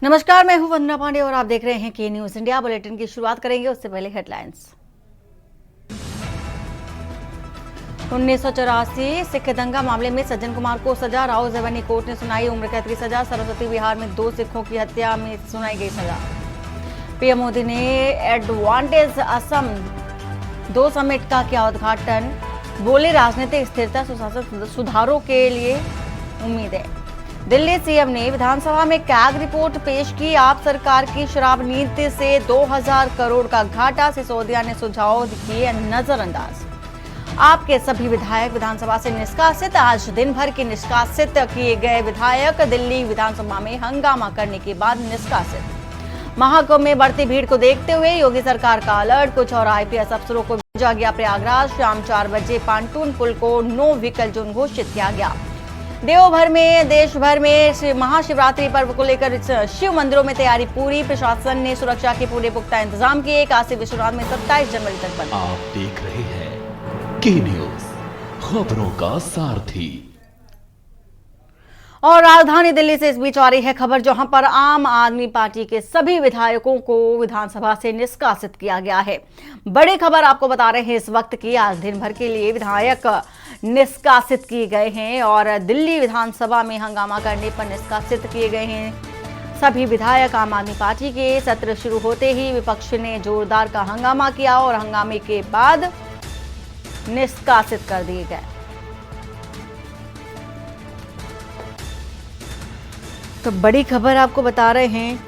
नमस्कार, मैं हूं वंदना पांडे और आप देख रहे हैं के न्यूज इंडिया। बुलेटिन की शुरुआत करेंगे उससे पहले हेडलाइंस। 1984 सिख दंगा मामले में सज्जन कुमार को सजा, राव जवानी कोर्ट ने सुनाई उम्र कैद की सजा। सरस्वती विहार में 2 सिखों की हत्या में सुनाई गई सजा। पीएम मोदी ने एडवांटेज असम 2 समिट का किया उद्घाटन, बोले राजनीतिक स्थिरता सुशासन सुधारों के लिए उम्मीद है। दिल्ली सीएम ने विधानसभा में कैग रिपोर्ट पेश की, आप सरकार की शराब नीति से 2000 करोड़ का घाटा, सिसोदिया ने सुझाव किए नजरअंदाज। आपके सभी विधायक विधानसभा से निष्कासित, आज दिन भर के निष्कासित किए गए विधायक दिल्ली विधानसभा में हंगामा करने के बाद निष्कासित। महाकुंभ में बढ़ती भीड़ को देखते हुए योगी सरकार का अलर्ट, कुछ और आईपीएस अफसरों को भेजा गया प्रयागराज। शाम 4 बजे पांटून पुल को नो व्हीकल जोन घोषित किया गया। देवभर में देश भर में महाशिवरात्रि पर्व को लेकर शिव मंदिरों में तैयारी पूरी, प्रशासन ने सुरक्षा के पूरे पुख्ता इंतजाम किए। काशी विश्वनाथ में 27 जनवरी तक बंद। आप देख रहे हैं के न्यूज, खबरों का सारथी। और राजधानी दिल्ली से इस बीच आ रही है खबर, जहां पर आम आदमी पार्टी के सभी विधायकों को विधानसभा से निष्कासित किया गया है। बड़ी खबर आपको बता रहे हैं इस वक्त की, आज दिन भर के लिए विधायक निष्कासित किए गए हैं और दिल्ली विधानसभा में हंगामा करने पर निष्कासित किए गए हैं सभी विधायक। आम आदमी पार्टी के सत्र शुरू होते ही विपक्ष ने जोरदार का हंगामा किया और हंगामे के बाद निष्कासित कर दिए गए। तो बड़ी खबर आपको बता रहे हैं,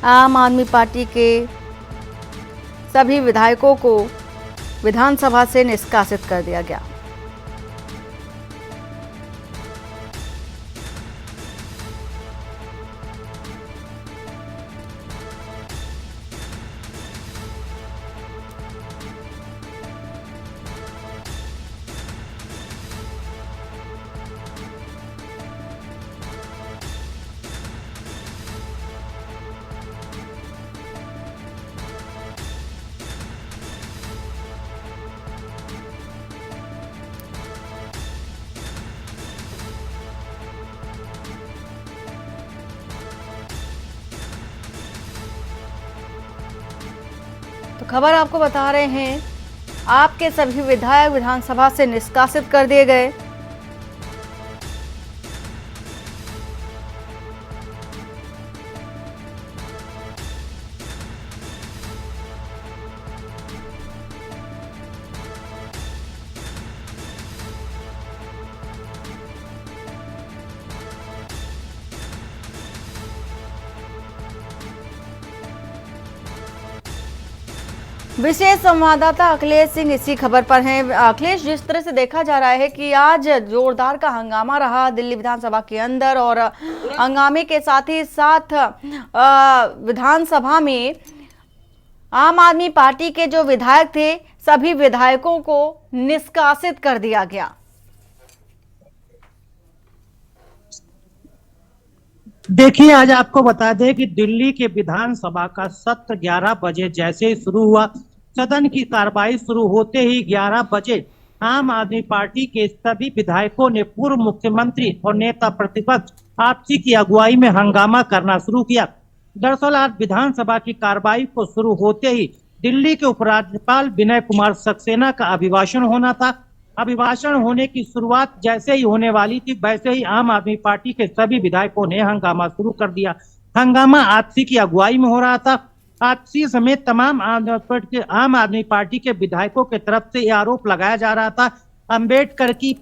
आम आदमी पार्टी के सभी विधायकों को विधानसभा से निष्कासित कर दिया गया। तो खबर आपको बता रहे हैं, आपके सभी विधायक विधानसभा से निष्कासित कर दिए गए। विशेष संवाददाता अखिलेश सिंह इसी खबर पर हैं। अखिलेश, जिस तरह से देखा जा रहा है कि आज जोरदार का हंगामा रहा दिल्ली विधानसभा के अंदर और हंगामे के साथ ही साथ विधानसभा में आम आदमी पार्टी के जो विधायक थे सभी विधायकों को निष्कासित कर दिया गया। देखिए, आज आपको बता दें कि दिल्ली के विधानसभा का सत्र 11 बजे जैसे ही शुरू हुआ, सदन की कार्रवाई शुरू होते ही 11 बजे आम आदमी पार्टी के सभी विधायकों ने पूर्व मुख्यमंत्री और नेता प्रतिपक्ष आपसी की अगुवाई में हंगामा करना शुरू किया। दरअसल आज विधानसभा की कार्रवाई को शुरू होते ही दिल्ली के उपराज्यपाल विनय कुमार सक्सेना का अभिभाषण होना था। अभिभाषण होने की शुरुआत जैसे ही होने वाली थी, वैसे ही आम आदमी पार्टी के सभी विधायकों ने हंगामा शुरू कर दिया। हंगामा आपसी की अगुवाई में हो रहा था। आपसी समेत तमाम आम आदमी पार्टी के विधायकों के तरफ से यह आरोप लगाया जा रहा था, अंबेडकर की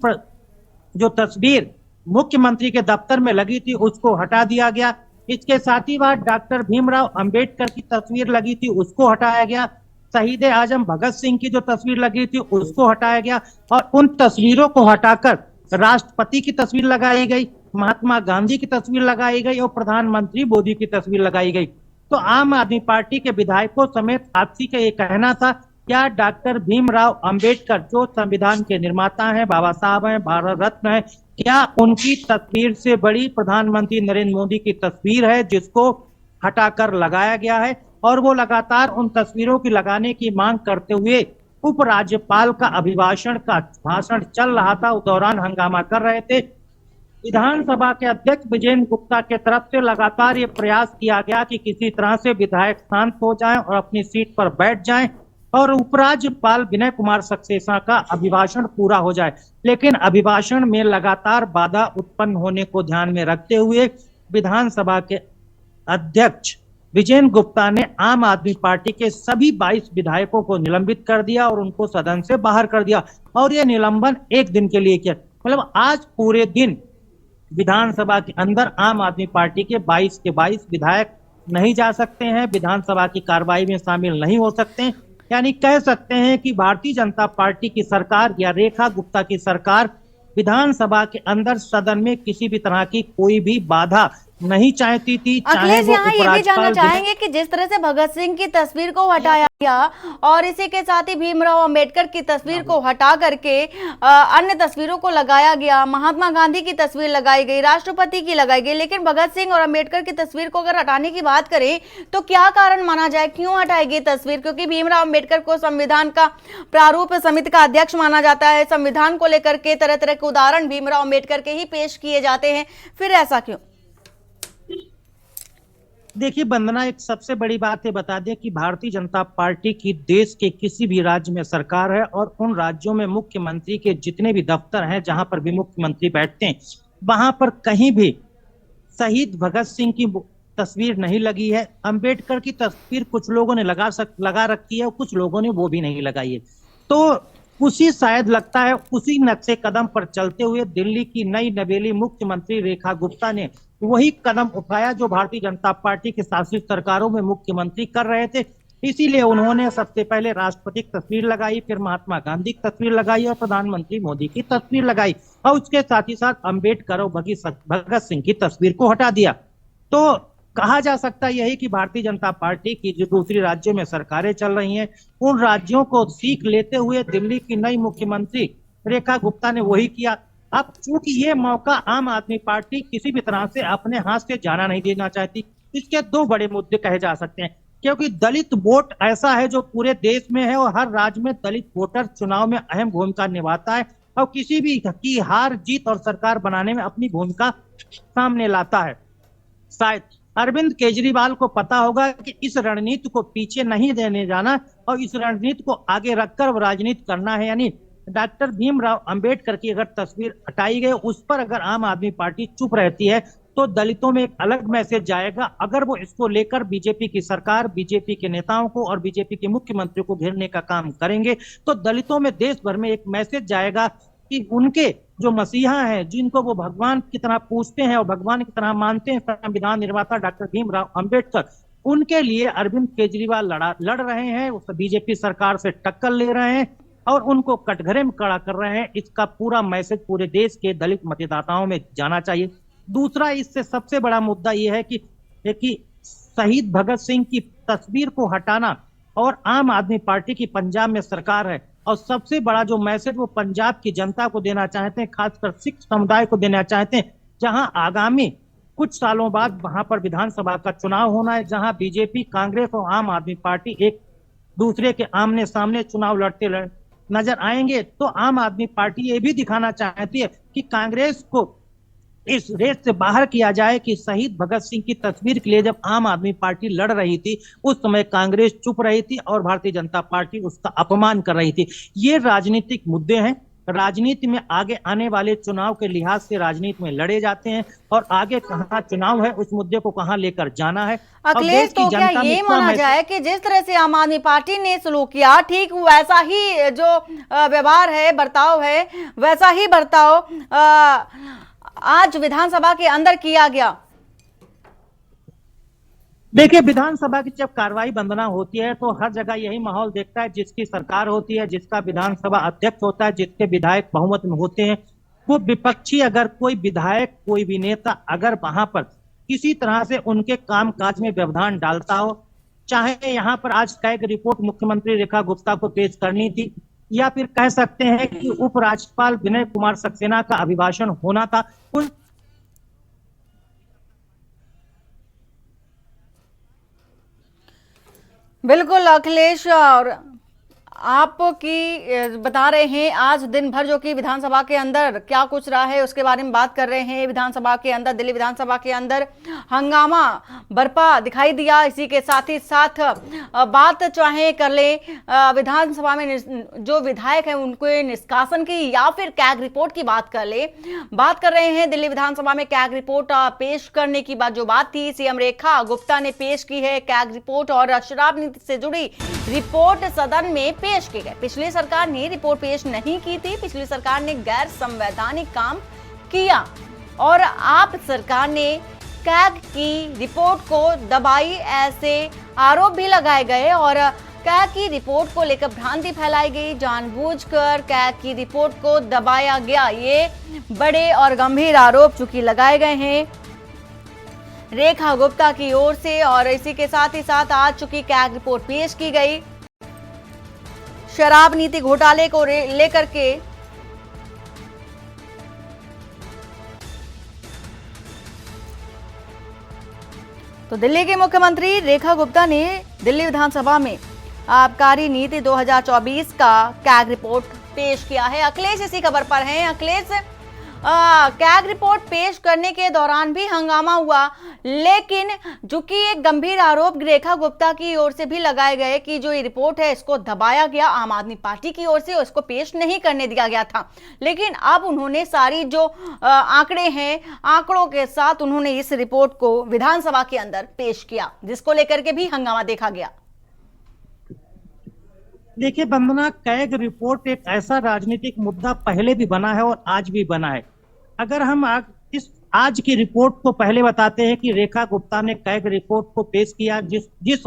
जो तस्वीर मुख्यमंत्री के दफ्तर में लगी थी उसको हटा दिया गया। इसके साथ ही बाद डॉक्टर भीमराव अंबेडकर की तस्वीर लगी थी उसको हटाया गया। शहीद आजम भगत सिंह की जो तस्वीर लगी थी उसको हटाया गया और उन तस्वीरों को हटाकर राष्ट्रपति की तस्वीर लगाई गई, महात्मा गांधी की तस्वीर लगाई गई और प्रधानमंत्री मोदी की तस्वीर लगाई गई। तो आम आदमी पार्टी के विधायकों समेत आपसी का ये कहना था, क्या डॉक्टर भीमराव अंबेडकर जो संविधान के निर्माता हैं, बाबा साहब हैं, भारत रत्न हैं, क्या उनकी तस्वीर से बड़ी प्रधानमंत्री नरेंद्र मोदी की तस्वीर है जिसको हटाकर लगाया गया है? और वो लगातार उन तस्वीरों की लगाने की मांग करते हुए उपराज्यपाल का अभिभाषण का भाषण चल रहा था, उस दौरान हंगामा कर रहे थे। विधानसभा के अध्यक्ष विजेंद्र गुप्ता के तरफ से लगातार ये प्रयास किया गया कि किसी तरह से विधायक शांत हो जाएं और अपनी सीट पर बैठ जाएं और उपराज्यपाल विनय कुमार सक्सेना का अभिभाषण पूरा हो जाए, लेकिन अभिभाषण में लगातार बाधा उत्पन्न होने को ध्यान में रखते हुए विधानसभा के अध्यक्ष विजेंद्र गुप्ता ने आम आदमी पार्टी के सभी 22 विधायकों को निलंबित कर दिया और उनको सदन से बाहर कर दिया। और यह निलंबन एक दिन के लिए किया, मतलब आज पूरे दिन विधानसभा के अंदर आम आदमी पार्टी के 22 के 22 विधायक नहीं जा सकते हैं, विधानसभा की कार्रवाई में शामिल नहीं हो सकते हैं। यानी कह सकते हैं कि भारतीय जनता पार्टी की सरकार या रेखा गुप्ता की सरकार विधानसभा के अंदर सदन में किसी भी तरह की कोई भी बाधा नहीं चाहती थी। अखिलेश, यहाँ ये भी जानना चाहेंगे कि जिस तरह से भगत सिंह की तस्वीर को हटाया गया और इसी के साथ ही भीमराव अंबेडकर की तस्वीर को हटा करके अन्य तस्वीरों को लगाया गया, महात्मा गांधी की तस्वीर लगाई गई, राष्ट्रपति की लगाई गई, लेकिन भगत सिंह और अंबेडकर की तस्वीर को अगर हटाने की बात करें तो क्या कारण माना जाए, क्यों हटाएगी तस्वीर? क्योंकि भीमराव अंबेडकर को संविधान का प्रारूप समिति का अध्यक्ष माना जाता है, संविधान को लेकर के तरह तरह के उदाहरण भीमराव अंबेडकर के ही पेश किए जाते हैं, फिर ऐसा क्यों? देखिए वंदना, एक सबसे बड़ी बात ये बता दें कि भारतीय जनता पार्टी की देश के किसी भी राज्य में सरकार है और उन राज्यों में मुख्यमंत्री के जितने भी दफ्तर हैं जहां पर भी मुख्यमंत्री बैठते हैं वहां पर कहीं भी शहीद भगत सिंह की तस्वीर नहीं लगी है। अंबेडकर की तस्वीर कुछ लोगों ने लगा रखी है और कुछ लोगों ने वो भी नहीं लगाई है। तो उसी शायद लगता है उसी नक्शे कदम पर चलते हुए दिल्ली की नई नवेली मुख्यमंत्री रेखा गुप्ता ने वही कदम उठाया जो भारतीय जनता पार्टी के शासित सरकारों में मुख्यमंत्री कर रहे थे। इसीलिए उन्होंने सबसे पहले राष्ट्रपति की तस्वीर लगाई, फिर महात्मा गांधी की तस्वीर लगाई और प्रधानमंत्री मोदी की तस्वीर लगाई और उसके साथ ही साथ अंबेडकर और भगत सिंह की तस्वीर को हटा दिया। तो कहा जा सकता है यही कि भारतीय जनता पार्टी की जो दूसरी राज्यों में सरकारें चल रही हैं उन राज्यों को सीख लेते हुए दिल्ली की नई मुख्यमंत्री रेखा गुप्ता ने वही किया। अब चूंकि ये मौका आम आदमी पार्टी किसी भी तरह से अपने हाथ से जाना नहीं देना चाहती, इसके दो बड़े मुद्दे कहे जा सकते हैं। क्योंकि दलित वोट ऐसा है जो पूरे देश में है और हर राज्य में दलित वोटर चुनाव में अहम भूमिका निभाता है और किसी भी की हार जीत और सरकार बनाने में अपनी भूमिका सामने लाता है। शायद अरविंद केजरीवाल को पता होगा कि इस रणनीति को पीछे नहीं देने जाना और इस रणनीति को आगे रखकर राजनीति करना है। यानी डॉक्टर भीमराव अंबेडकर की अगर तस्वीर हटाई गई उस पर अगर आम आदमी पार्टी चुप रहती है तो दलितों में एक अलग मैसेज जाएगा। अगर वो इसको लेकर बीजेपी की सरकार, बीजेपी के नेताओं को और बीजेपी के मुख्यमंत्री को घेरने का काम करेंगे तो दलितों में देश भर में एक मैसेज जाएगा कि उनके जो मसीहा हैं, जिनको वो भगवान की तरह पूजते हैं और भगवान की तरह मानते हैं, संविधान निर्माता डॉक्टर भीमराव अंबेडकर, उनके लिए अरविंद केजरीवाल लड़ रहे हैं, उस बीजेपी सरकार से टक्कर ले रहे हैं और उनको कटघरे में खड़ा कर रहे हैं। इसका पूरा मैसेज पूरे देश के दलित मतदाताओं में जाना चाहिए। दूसरा इससे सबसे बड़ा मुद्दा यह है कि शहीद भगत सिंह की तस्वीर को हटाना और आम आदमी पार्टी की पंजाब में सरकार है और सबसे बड़ा जो मैसेज वो पंजाब की जनता को देना चाहते हैं, खासकर सिख समुदाय को देना चाहते हैं, जहां आगामी कुछ सालों बाद वहां पर विधानसभा का चुनाव होना है, जहां बीजेपी, कांग्रेस और आम आदमी पार्टी एक दूसरे के आमने सामने चुनाव लड़ते नजर आएंगे। तो आम आदमी पार्टी ये भी दिखाना चाहती है कि कांग्रेस को इस रेस से बाहर किया जाए कि शहीद भगत सिंह की तस्वीर के लिए जब आम आदमी पार्टी लड़ रही थी उस समय कांग्रेस चुप रही थी और भारतीय जनता पार्टी उसका अपमान कर रही थी। ये राजनीतिक मुद्दे हैं। राजनीति में आगे आने वाले चुनाव के लिहाज से राजनीति में लड़े जाते हैं और आगे कहाँ चुनाव है उस मुद्दे को कहाँ लेकर जाना है। अखिलेश, तो क्या ये माना जाए कि जिस तरह से आम आदमी पार्टी ने सलूक किया ठीक वैसा ही जो व्यवहार है, बर्ताव है, वैसा ही बर्ताव आज विधानसभा के अंदर किया गया? देखिए विधानसभा की जब कार्रवाई वंदना होती है तो हर जगह यही माहौल देखता है, जिसकी सरकार होती है, जिसका विधानसभा अध्यक्ष होता है, जिसके विधायक बहुमत में होते हैं, वो विपक्षी अगर कोई विधायक, कोई भी नेता अगर वहां पर किसी तरह से उनके कामकाज में व्यवधान डालता हो, चाहे यहाँ पर आज कैग रिपोर्ट मुख्यमंत्री रेखा गुप्ता को पेश करनी थी या फिर कह सकते हैं कि उपराज्यपाल विनय कुमार सक्सेना का अभिभाषण होना था, उन बिल्कुल अखिलेश, और आपकी बता रहे हैं आज दिन भर जो कि विधानसभा के अंदर क्या कुछ रहा है उसके बारे में बात कर रहे हैं। विधानसभा के अंदर, दिल्ली विधानसभा के अंदर हंगामा बरपा दिखाई दिया। इसी के साथ ही साथ बात चाहे कर ले विधानसभा में जो विधायक हैं उनके निष्कासन की या फिर कैग रिपोर्ट की बात कर ले, बात कर रहे हैं दिल्ली विधानसभा में कैग रिपोर्ट पेश करने की जो बात थी। सीएम रेखा गुप्ता ने पेश की है कैग रिपोर्ट और शराब नीति से जुड़ी रिपोर्ट सदन में पेश की गई। पिछली सरकार ने रिपोर्ट पेश नहीं की थी, पिछली सरकार ने गैर संवैधानिक काम किया और आप सरकार ने कैग की रिपोर्ट को दबाई, ऐसे आरोप भी लगाए गए और कैग की रिपोर्ट को लेकर भ्रांति फैलाई गई। जानबूझकर कैग की रिपोर्ट को दबाया गया, ये बड़े और गंभीर आरोप चूंकि लगाए गए हैं रेखा गुप्ता की ओर से। और इसी के साथ ही साथ आज चूंकि कैग रिपोर्ट पेश की गई शराब नीति घोटाले को लेकर के, तो दिल्ली के मुख्यमंत्री रेखा गुप्ता ने दिल्ली विधानसभा में आबकारी नीति 2024 का कैग रिपोर्ट पेश किया है। अखिलेश इसी खबर पर हैं। अखिलेश, कैग रिपोर्ट पेश करने के दौरान भी हंगामा हुआ, लेकिन जो कि एक गंभीर आरोप रेखा गुप्ता की ओर से भी लगाए गए कि जो ये रिपोर्ट है इसको दबाया गया आम आदमी पार्टी की ओर से, इसको पेश नहीं करने दिया गया था। लेकिन अब उन्होंने सारी जो आंकड़े हैं, आंकड़ों के साथ उन्होंने इस रिपोर्ट को विधानसभा के अंदर पेश किया, जिसको लेकर के भी हंगामा देखा गया। देखिए वंदना, कैग रिपोर्ट एक ऐसा राजनीतिक मुद्दा पहले भी बना है और आज भी बना है। अगर हम आज की रिपोर्ट को पहले बताते हैं कि रेखा गुप्ता ने कैग रिपोर्ट को पेश किया। जिस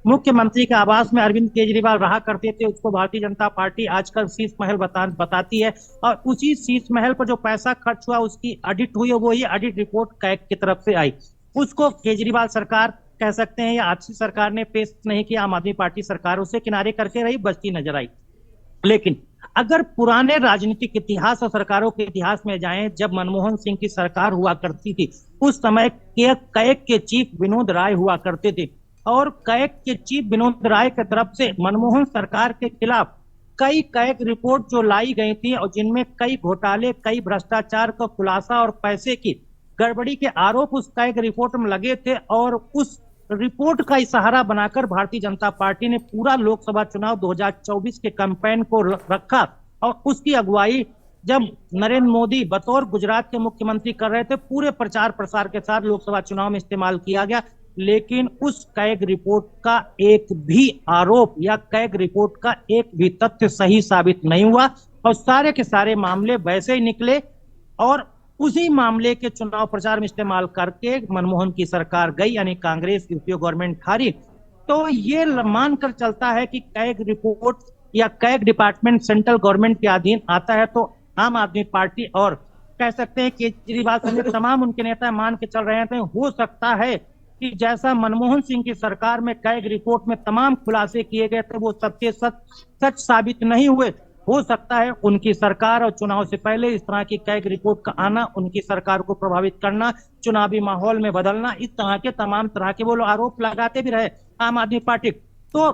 मुख्यमंत्री के आवास में अरविंद केजरीवाल रहा करते थे उसको भारतीय जनता पार्टी आजकल शीश महल बताती है, और उसी शीश महल पर जो पैसा खर्च हुआ उसकी ऑडिट हुई, वही ऑडिट रिपोर्ट कैग की तरफ से आई। उसको केजरीवाल सरकार कह सकते हैं या आपसी सरकार ने पेश नहीं किया, आम आदमी पार्टी सरकार उसे किनारे करके रही, बचती नजर आई। लेकिन अगर पुराने राजनीतिक इतिहास और सरकारों के इतिहास में जाएं, जब मनमोहन सिंह की सरकार हुआ करती थी उस समय कैग के चीफ विनोद राय हुआ करते थे, और कैग के चीफ विनोद राय की तरफ से मनमोहन सरकार के खिलाफ कई कैग रिपोर्ट जो लाई गई थी और जिनमें कई घोटाले, कई भ्रष्टाचार का खुलासा और पैसे की गड़बड़ी के आरोप उस कैग रिपोर्ट में लगे थे। और उस रिपोर्ट का सहारा बनाकर भारतीय जनता पार्टी ने पूरा लोकसभा चुनाव 2024 के कैंपेन को रखा, और उसकी अगुवाई जब नरेंद्र मोदी बतौर गुजरात के मुख्यमंत्री कर रहे थे, पूरे प्रचार प्रसार के साथ लोकसभा चुनाव में इस्तेमाल किया गया। लेकिन उस कैग रिपोर्ट का एक भी आरोप या कैग रिपोर्ट का एक भी तथ्य सही साबित नहीं हुआ, और सारे के सारे मामले वैसे ही निकले, और उसी मामले के चुनाव प्रचार में इस्तेमाल करके मनमोहन की सरकार गई, यानी कांग्रेस यूपीए गवर्नमेंट हारी। तो ये मानकर चलता है कि कैग रिपोर्ट या कैग डिपार्टमेंट सेंट्रल गवर्नमेंट के अधीन आता है, तो आम आदमी पार्टी और कह सकते हैं केजरीवाल समेत तमाम उनके नेता मान के चल रहे हैं। हो सकता है कि जैसा मनमोहन सिंह की सरकार में कैग रिपोर्ट में तमाम खुलासे किए गए थे वो सबके सच साबित नहीं हुए, हो सकता है उनकी सरकार और चुनाव से पहले इस तरह की कैग रिपोर्ट का आना, उनकी सरकार को प्रभावित करना, चुनावी माहौल में बदलना, इस तरह के तमाम तरह के वो आरोप लगाते भी रहे आम आदमी पार्टी। तो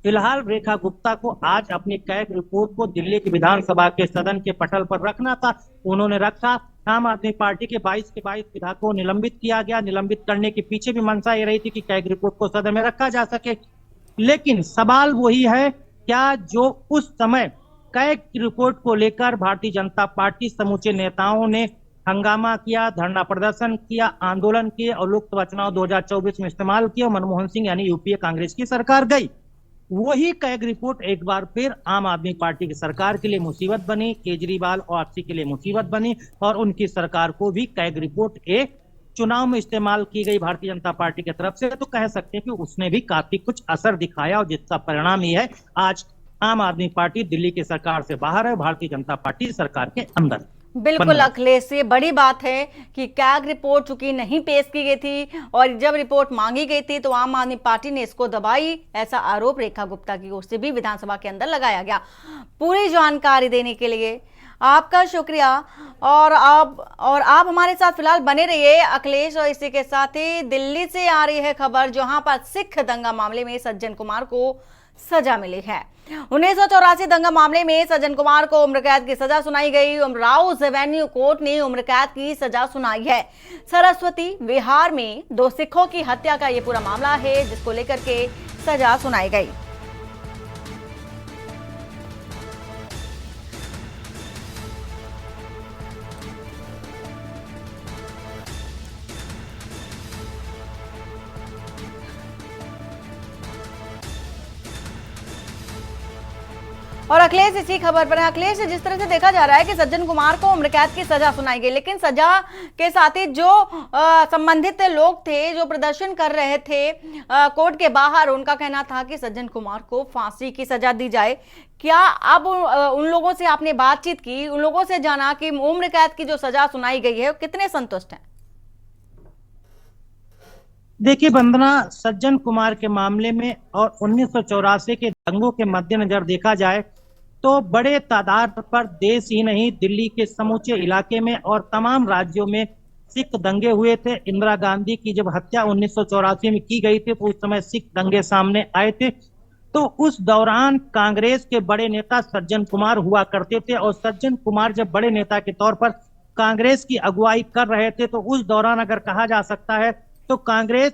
फिलहाल रेखा गुप्ता को आज अपनी कैग रिपोर्ट को दिल्ली की विधानसभा के सदन के पटल पर रखना था, उन्होंने रखा। आम आदमी पार्टी के 22 के 22 विधायकों को निलंबित किया गया। निलंबित करने के पीछे भी मंशा ये रही थी कि कैग रिपोर्ट को सदन में रखा जा सके। लेकिन सवाल वही है, क्या जो उस समय कैग की रिपोर्ट को लेकर भारतीय जनता पार्टी समूचे नेताओं ने हंगामा किया, धरना प्रदर्शन किया, आंदोलन किए और लोकसभा चुनाव 2024 में इस्तेमाल किया, मनमोहन सिंह यानी यूपीए कांग्रेस की सरकार गई, वही कैग रिपोर्ट एक बार फिर आम आदमी पार्टी की सरकार के लिए मुसीबत बनी, केजरीवाल और आपसी के लिए मुसीबत बनी, और उनकी सरकार को भी कैग रिपोर्ट एक चुनाव में इस्तेमाल की गई भारतीय जनता पार्टी की तरफ से। तो कह सकते हैं कि उसने भी काफी कुछ असर दिखाया, और जिसका परिणाम ये है आज आम आदमी पार्टी दिल्ली की सरकार से बाहर है, भारतीय जनता पार्टी सरकार के अंदर। बिल्कुल अखिलेश, ये बड़ी बात है कि कैग रिपोर्ट चूंकि नहीं पेश की गई थी और जब रिपोर्ट मांगी गई थी तो आम आदमी पार्टी ने इसको दबाई, ऐसा आरोप रेखा गुप्ता की ओर से भी विधानसभा के अंदर लगाया गया। पूरी जानकारी देने के लिए आपका शुक्रिया, और आप हमारे साथ फिलहाल बने रहिए अखिलेश। और इसी के साथ ही दिल्ली से आ रही है खबर, जहां पर सिख दंगा मामले में सज्जन कुमार को सजा मिली है। 1984 दंगा मामले में सज्जन कुमार को उम्र कैद की सजा सुनाई गई। राउज एवेन्यू कोर्ट ने उम्र कैद की सजा सुनाई है। सरस्वती विहार में 2 सिखों की हत्या का यह पूरा मामला है, जिसको लेकर के सजा सुनाई गई। और अखिलेश इसी खबर पर है। अखिलेश, जिस तरह से देखा जा रहा है कि सज्जन कुमार को उम्र कैद की सजा सुनाई गई, लेकिन सजा के साथ ही जो संबंधित लोग थे, जो प्रदर्शन कर रहे थे कोर्ट के बाहर, उनका कहना था कि सज्जन कुमार को फांसी की सजा दी जाए। क्या अब उन लोगों से आपने बातचीत की, उन लोगों से जाना कि उम्र कैद की जो सजा सुनाई गई है कितने संतुष्ट हैं? देखिए वंदना, सज्जन कुमार के मामले में और 1984 के दंगों के मद्देनजर देखा जाए तो बड़े तादाद पर देश ही नहीं, दिल्ली के समूचे इलाके में और तमाम राज्यों में सिख दंगे हुए थे। इंदिरा गांधी की जब हत्या 1984 में की गई थी तो उस समय सिख दंगे सामने आए थे। तो उस दौरान कांग्रेस के बड़े नेता सज्जन कुमार हुआ करते थे, और सज्जन कुमार जब बड़े नेता के तौर पर कांग्रेस की अगुवाई कर रहे थे तो उस दौरान अगर कहा जा सकता है तो कांग्रेस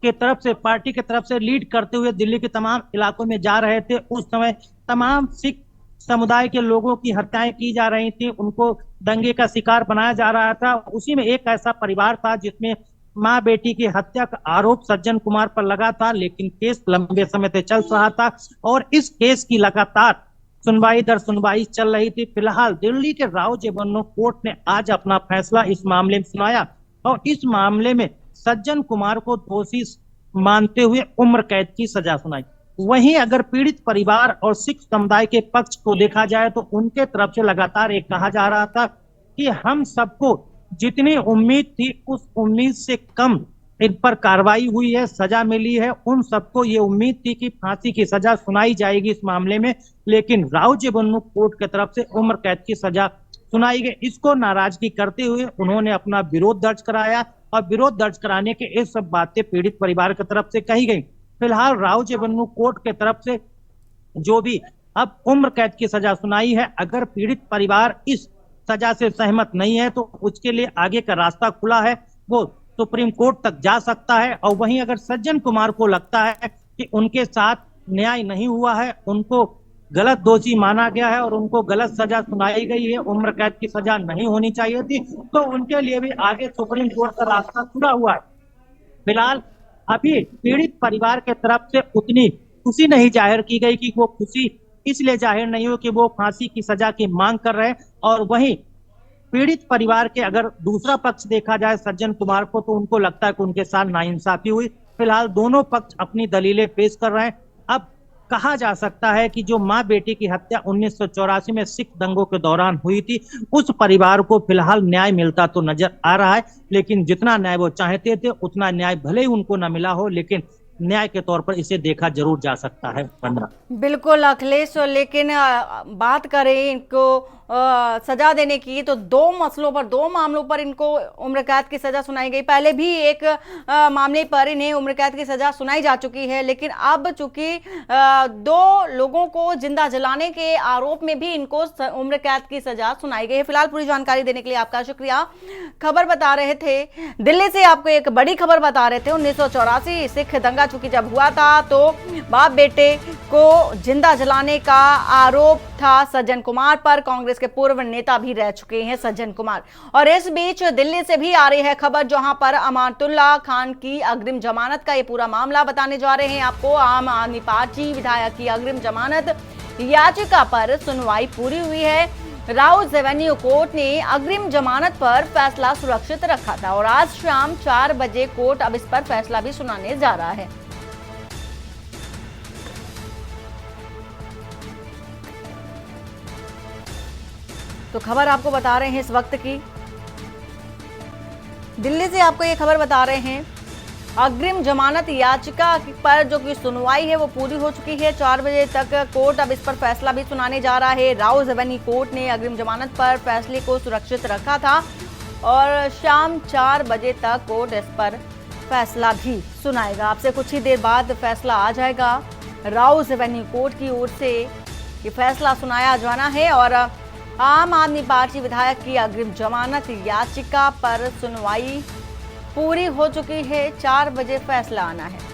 के तरफ से, पार्टी के तरफ से लीड करते हुए दिल्ली के तमाम इलाकों में जा रहे थे। उस समय तमाम सिख समुदाय के लोगों की हत्याएं की जा रही थी, उनको दंगे का शिकार बनाया जा रहा था। उसी में एक ऐसा परिवार था जिसमें माँ बेटी की हत्या का आरोप सज्जन कुमार पर लगा था, लेकिन केस लंबे समय से चल रहा था और इस केस की लगातार सुनवाई दर सुनवाई चल रही थी। फिलहाल दिल्ली के राउज एवेन्यू कोर्ट ने आज अपना फैसला इस मामले में सुनाया और इस मामले में सज्जन कुमार को दोषी मानते हुए उम्र कैद की सजा सुनाई। वहीं अगर पीड़ित परिवार और सिख समुदाय के पक्ष को देखा जाए तो उनके तरफ से लगातार एक कहा जा रहा था कि हम सबको जितनी उम्मीद थी उस उम्मीद से कम इन पर कार्रवाई हुई है, सजा मिली है। उन सबको ये उम्मीद थी कि फांसी की सजा सुनाई जाएगी इस मामले में, लेकिन राउज एवेन्यू कोर्ट की तरफ से उम्र कैद की सजा सुनाई गई। इसको नाराजगी करते हुए उन्होंने अपना विरोध दर्ज कराया और विरोध दर्ज कराने के ये सब बातें पीड़ित परिवार की तरफ से कही गई। फिलहाल राउज एवेन्यू कोर्ट के तरफ से जो भी अब उम्र कैद की सजा सुनाई है, अगर पीड़ित परिवार इस सजा से सहमत नहीं है तो उसके लिए आगे का रास्ता खुला है, वो सुप्रीम कोर्ट तक जा सकता है। और वहीं अगर सज्जन कुमार को लगता है कि उनके साथ न्याय नहीं हुआ है, उनको गलत दोषी माना गया है और उनको गलत सजा सुनाई गई है, उम्र कैद की सजा नहीं होनी चाहिए थी, तो उनके लिए भी आगे सुप्रीम कोर्ट का रास्ता खुला हुआ है। फिलहाल अभी पीड़ित परिवार के तरफ से उतनी खुशी नहीं जाहिर की गई कि वो खुशी इसलिए जाहिर नहीं हो कि वो फांसी की सजा की मांग कर रहे हैं। और वहीं पीड़ित परिवार के अगर दूसरा पक्ष देखा जाए सज्जन कुमार को, तो उनको लगता है कि उनके साथ नाइंसाफी हुई। फिलहाल दोनों पक्ष अपनी दलीलें पेश कर रहे हैं। अब कहा जा सकता है कि जो माँ बेटी की हत्या 1984 में सिख दंगों के दौरान हुई थी, उस परिवार को फिलहाल न्याय मिलता तो नजर आ रहा है, लेकिन जितना न्याय वो चाहते थे उतना न्याय भले ही उनको न मिला हो, लेकिन न्याय के तौर पर इसे देखा जरूर जा सकता है। बिल्कुल अखिलेश, लेकिन बात करें इनको सजा देने की तो 2 मामलों पर इनको उम्र कैद की सजा सुनाई गई। पहले भी एक मामले पर इन्हें उम्र कैद की सजा सुनाई जा चुकी है, लेकिन अब चूंकि 2 लोगों को जिंदा जलाने के आरोप में भी इनको उम्र कैद की सजा सुनाई गई है। फिलहाल पूरी जानकारी देने के लिए आपका शुक्रिया। खबर बता रहे थे दिल्ली से, आपको एक बड़ी खबर बता रहे थे। 1984 सिख दंगा चूंकि जब हुआ था तो बाप बेटे को जिंदा जलाने का आरोप था सज्जन कुमार पर। कांग्रेस के पूर्व नेता भी रह चुके हैं सज्जन कुमार। और इस बीच दिल्ली से भी आ रही है खबर, जहां पर अमानतुल्लाह खान की अग्रिम जमानत का ये पूरा मामला बताने जा रहे हैं आपको। आम आदमी पार्टी विधायक की अग्रिम जमानत याचिका पर सुनवाई पूरी हुई है। राउज एवेन्यू कोर्ट ने अग्रिम जमानत पर फैसला सुरक्षित रखा था और आज शाम 4 बजे कोर्ट अब इस पर फैसला भी सुनाने जा रहा है। तो खबर आपको बता रहे हैं इस वक्त की, दिल्ली से आपको ये खबर बता रहे हैं अग्रिम जमानत याचिका पर जो की सुनवाई है वो पूरी हो चुकी है। 4 बजे तक कोर्ट अब इस पर फैसला भी सुनाने जा रहा है। राउज एवेन्यू कोर्ट ने अग्रिम जमानत पर फैसले को सुरक्षित रखा था और शाम 4 बजे तक कोर्ट इस पर फैसला भी सुनाएगा। आपसे कुछ ही देर बाद फैसला आ जाएगा। राउज एवेन्यू कोर्ट की ओर से ये फैसला सुनाया जाना है और आम आदमी पार्टी विधायक की अग्रिम जमानत याचिका पर सुनवाई पूरी हो चुकी है। 4 बजे फैसला आना है।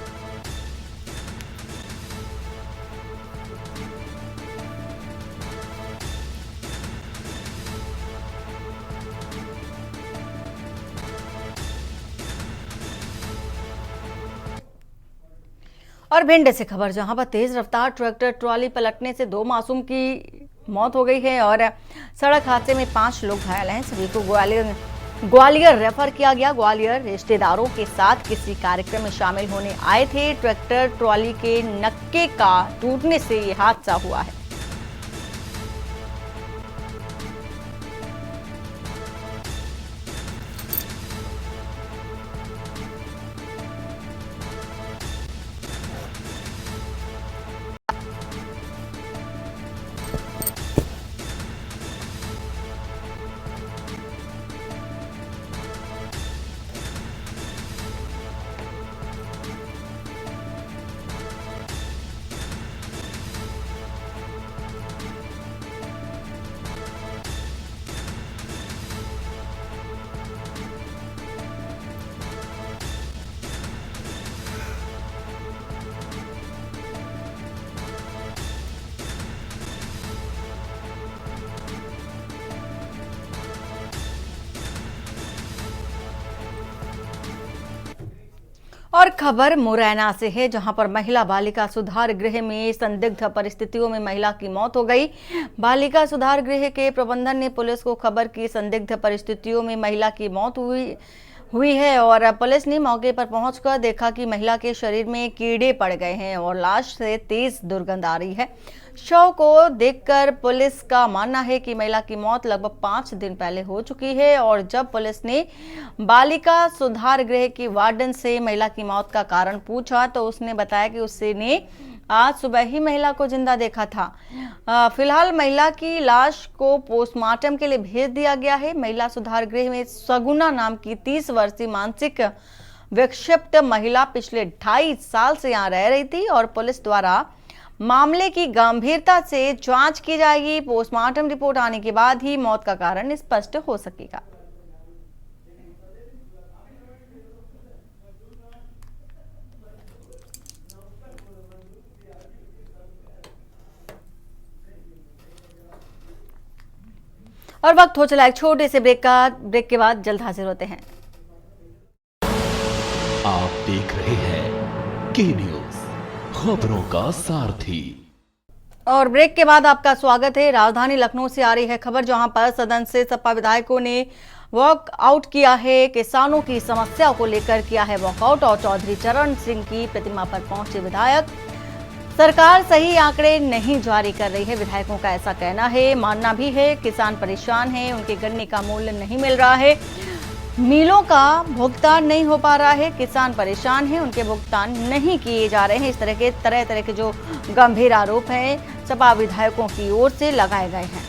और भिंड से खबर, जहां पर तेज रफ्तार ट्रैक्टर ट्रॉली पलटने से 2 मासूम की मौत हो गई है और सड़क हादसे में 5 लोग घायल हैं। सभी को ग्वालियर रेफर किया गया। ग्वालियर रिश्तेदारों के साथ किसी कार्यक्रम में शामिल होने आए थे। ट्रैक्टर ट्रॉली के नक्के का टूटने से ये हादसा हुआ है। और खबर मुरैना से है, जहां पर महिला बालिका सुधार गृह में संदिग्ध परिस्थितियों में महिला की मौत हो गई। बालिका सुधार गृह के प्रबंधन ने पुलिस को खबर की संदिग्ध परिस्थितियों में महिला की मौत हुई है और पुलिस ने मौके पर पहुंचकर देखा कि महिला के शरीर में कीड़े पड़ गए हैं और लाश से तेज दुर्गंध आ रही है। शव को देखकर पुलिस का मानना है कि महिला की मौत लगभग 5 दिन पहले हो चुकी है और जब पुलिस ने बालिका सुधार गृह की वार्डन से महिला की मौत का कारण पूछा तो उसने बताया कि उसने आज सुबह ही महिला को जिंदा देखा था। फिलहाल महिला की लाश को पोस्टमार्टम के लिए भेज दिया गया है। महिला सुधार गृह में सगुना नाम की 30 वर्षीय मानसिक विक्षिप्त महिला पिछले 2.5 साल से यहाँ रह रही थी और पुलिस द्वारा मामले की गंभीरता से जांच की जाएगी। पोस्टमार्टम रिपोर्ट आने के बाद ही मौत का कारण स्पष्ट हो सकेगा। और वक्त हो चला एक छोटे से ब्रेक के बाद जल्द हाजिर होते हैं। आप देख रहे हैं के न्यूज, खबरों का सारथी। और ब्रेक के बाद आपका स्वागत है। राजधानी लखनऊ से आ रही है खबर, जहां पर सदन से सपा विधायकों ने वॉकआउट किया है। किसानों की समस्या को लेकर किया है वॉकआउट और चौधरी चरण सिंह की प्रतिमा पर पहुंचे विधायक। सरकार सही आंकड़े नहीं जारी कर रही है, विधायकों का ऐसा कहना है। मानना भी है किसान परेशान हैं, उनके गन्ने का मूल्य नहीं मिल रहा है, मिलों का भुगतान नहीं हो पा रहा है, किसान परेशान हैं, उनके भुगतान नहीं किए जा रहे हैं। इस तरह के जो गंभीर आरोप हैं सपा विधायकों की ओर से लगाए गए हैं।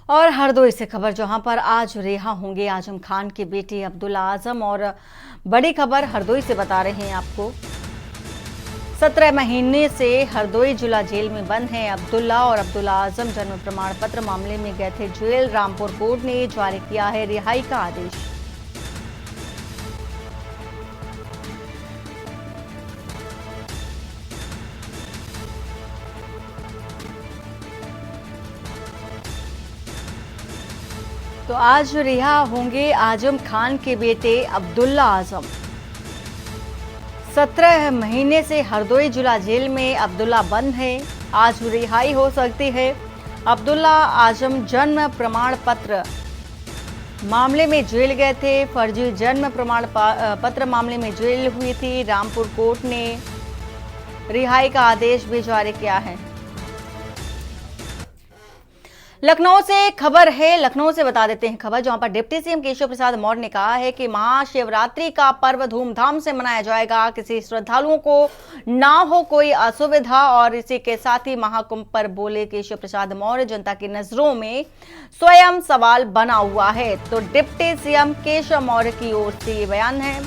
और हरदोई से खबर, जहां पर आज रिहा होंगे आजम खान के बेटे अब्दुल्ला आजम। और बड़ी खबर हरदोई से बता रहे हैं आपको। 17 महीने से हरदोई जिला जेल में बंद हैं अब्दुल्ला और अब्दुल्ला आजम जन्म प्रमाण पत्र मामले में गए थे जेल। रामपुर कोर्ट ने जारी किया है रिहाई का आदेश। तो आज रिहा होंगे आजम खान के बेटे अब्दुल्ला आजम। 17 महीने से हरदोई जिला जेल में अब्दुल्ला बंद है, आज रिहाई हो सकती है। अब्दुल्ला आजम जन्म प्रमाण पत्र मामले में जेल गए थे। फर्जी जन्म प्रमाण पत्र मामले में जेल हुई थी। रामपुर कोर्ट ने रिहाई का आदेश भी जारी किया है। लखनऊ से खबर है, लखनऊ से बता देते हैं खबर, जहां पर डिप्टी सीएम केशव प्रसाद मौर्य ने कहा है कि महाशिवरात्रि का पर्व धूमधाम से मनाया जाएगा, किसी श्रद्धालुओं को ना हो कोई असुविधा। और इसी के साथ ही महाकुंभ पर बोले केशव प्रसाद मौर्य, जनता की नजरों में स्वयं सवाल बना हुआ है। तो डिप्टी सीएम केशव मौर्य की ओर से ये बयान है।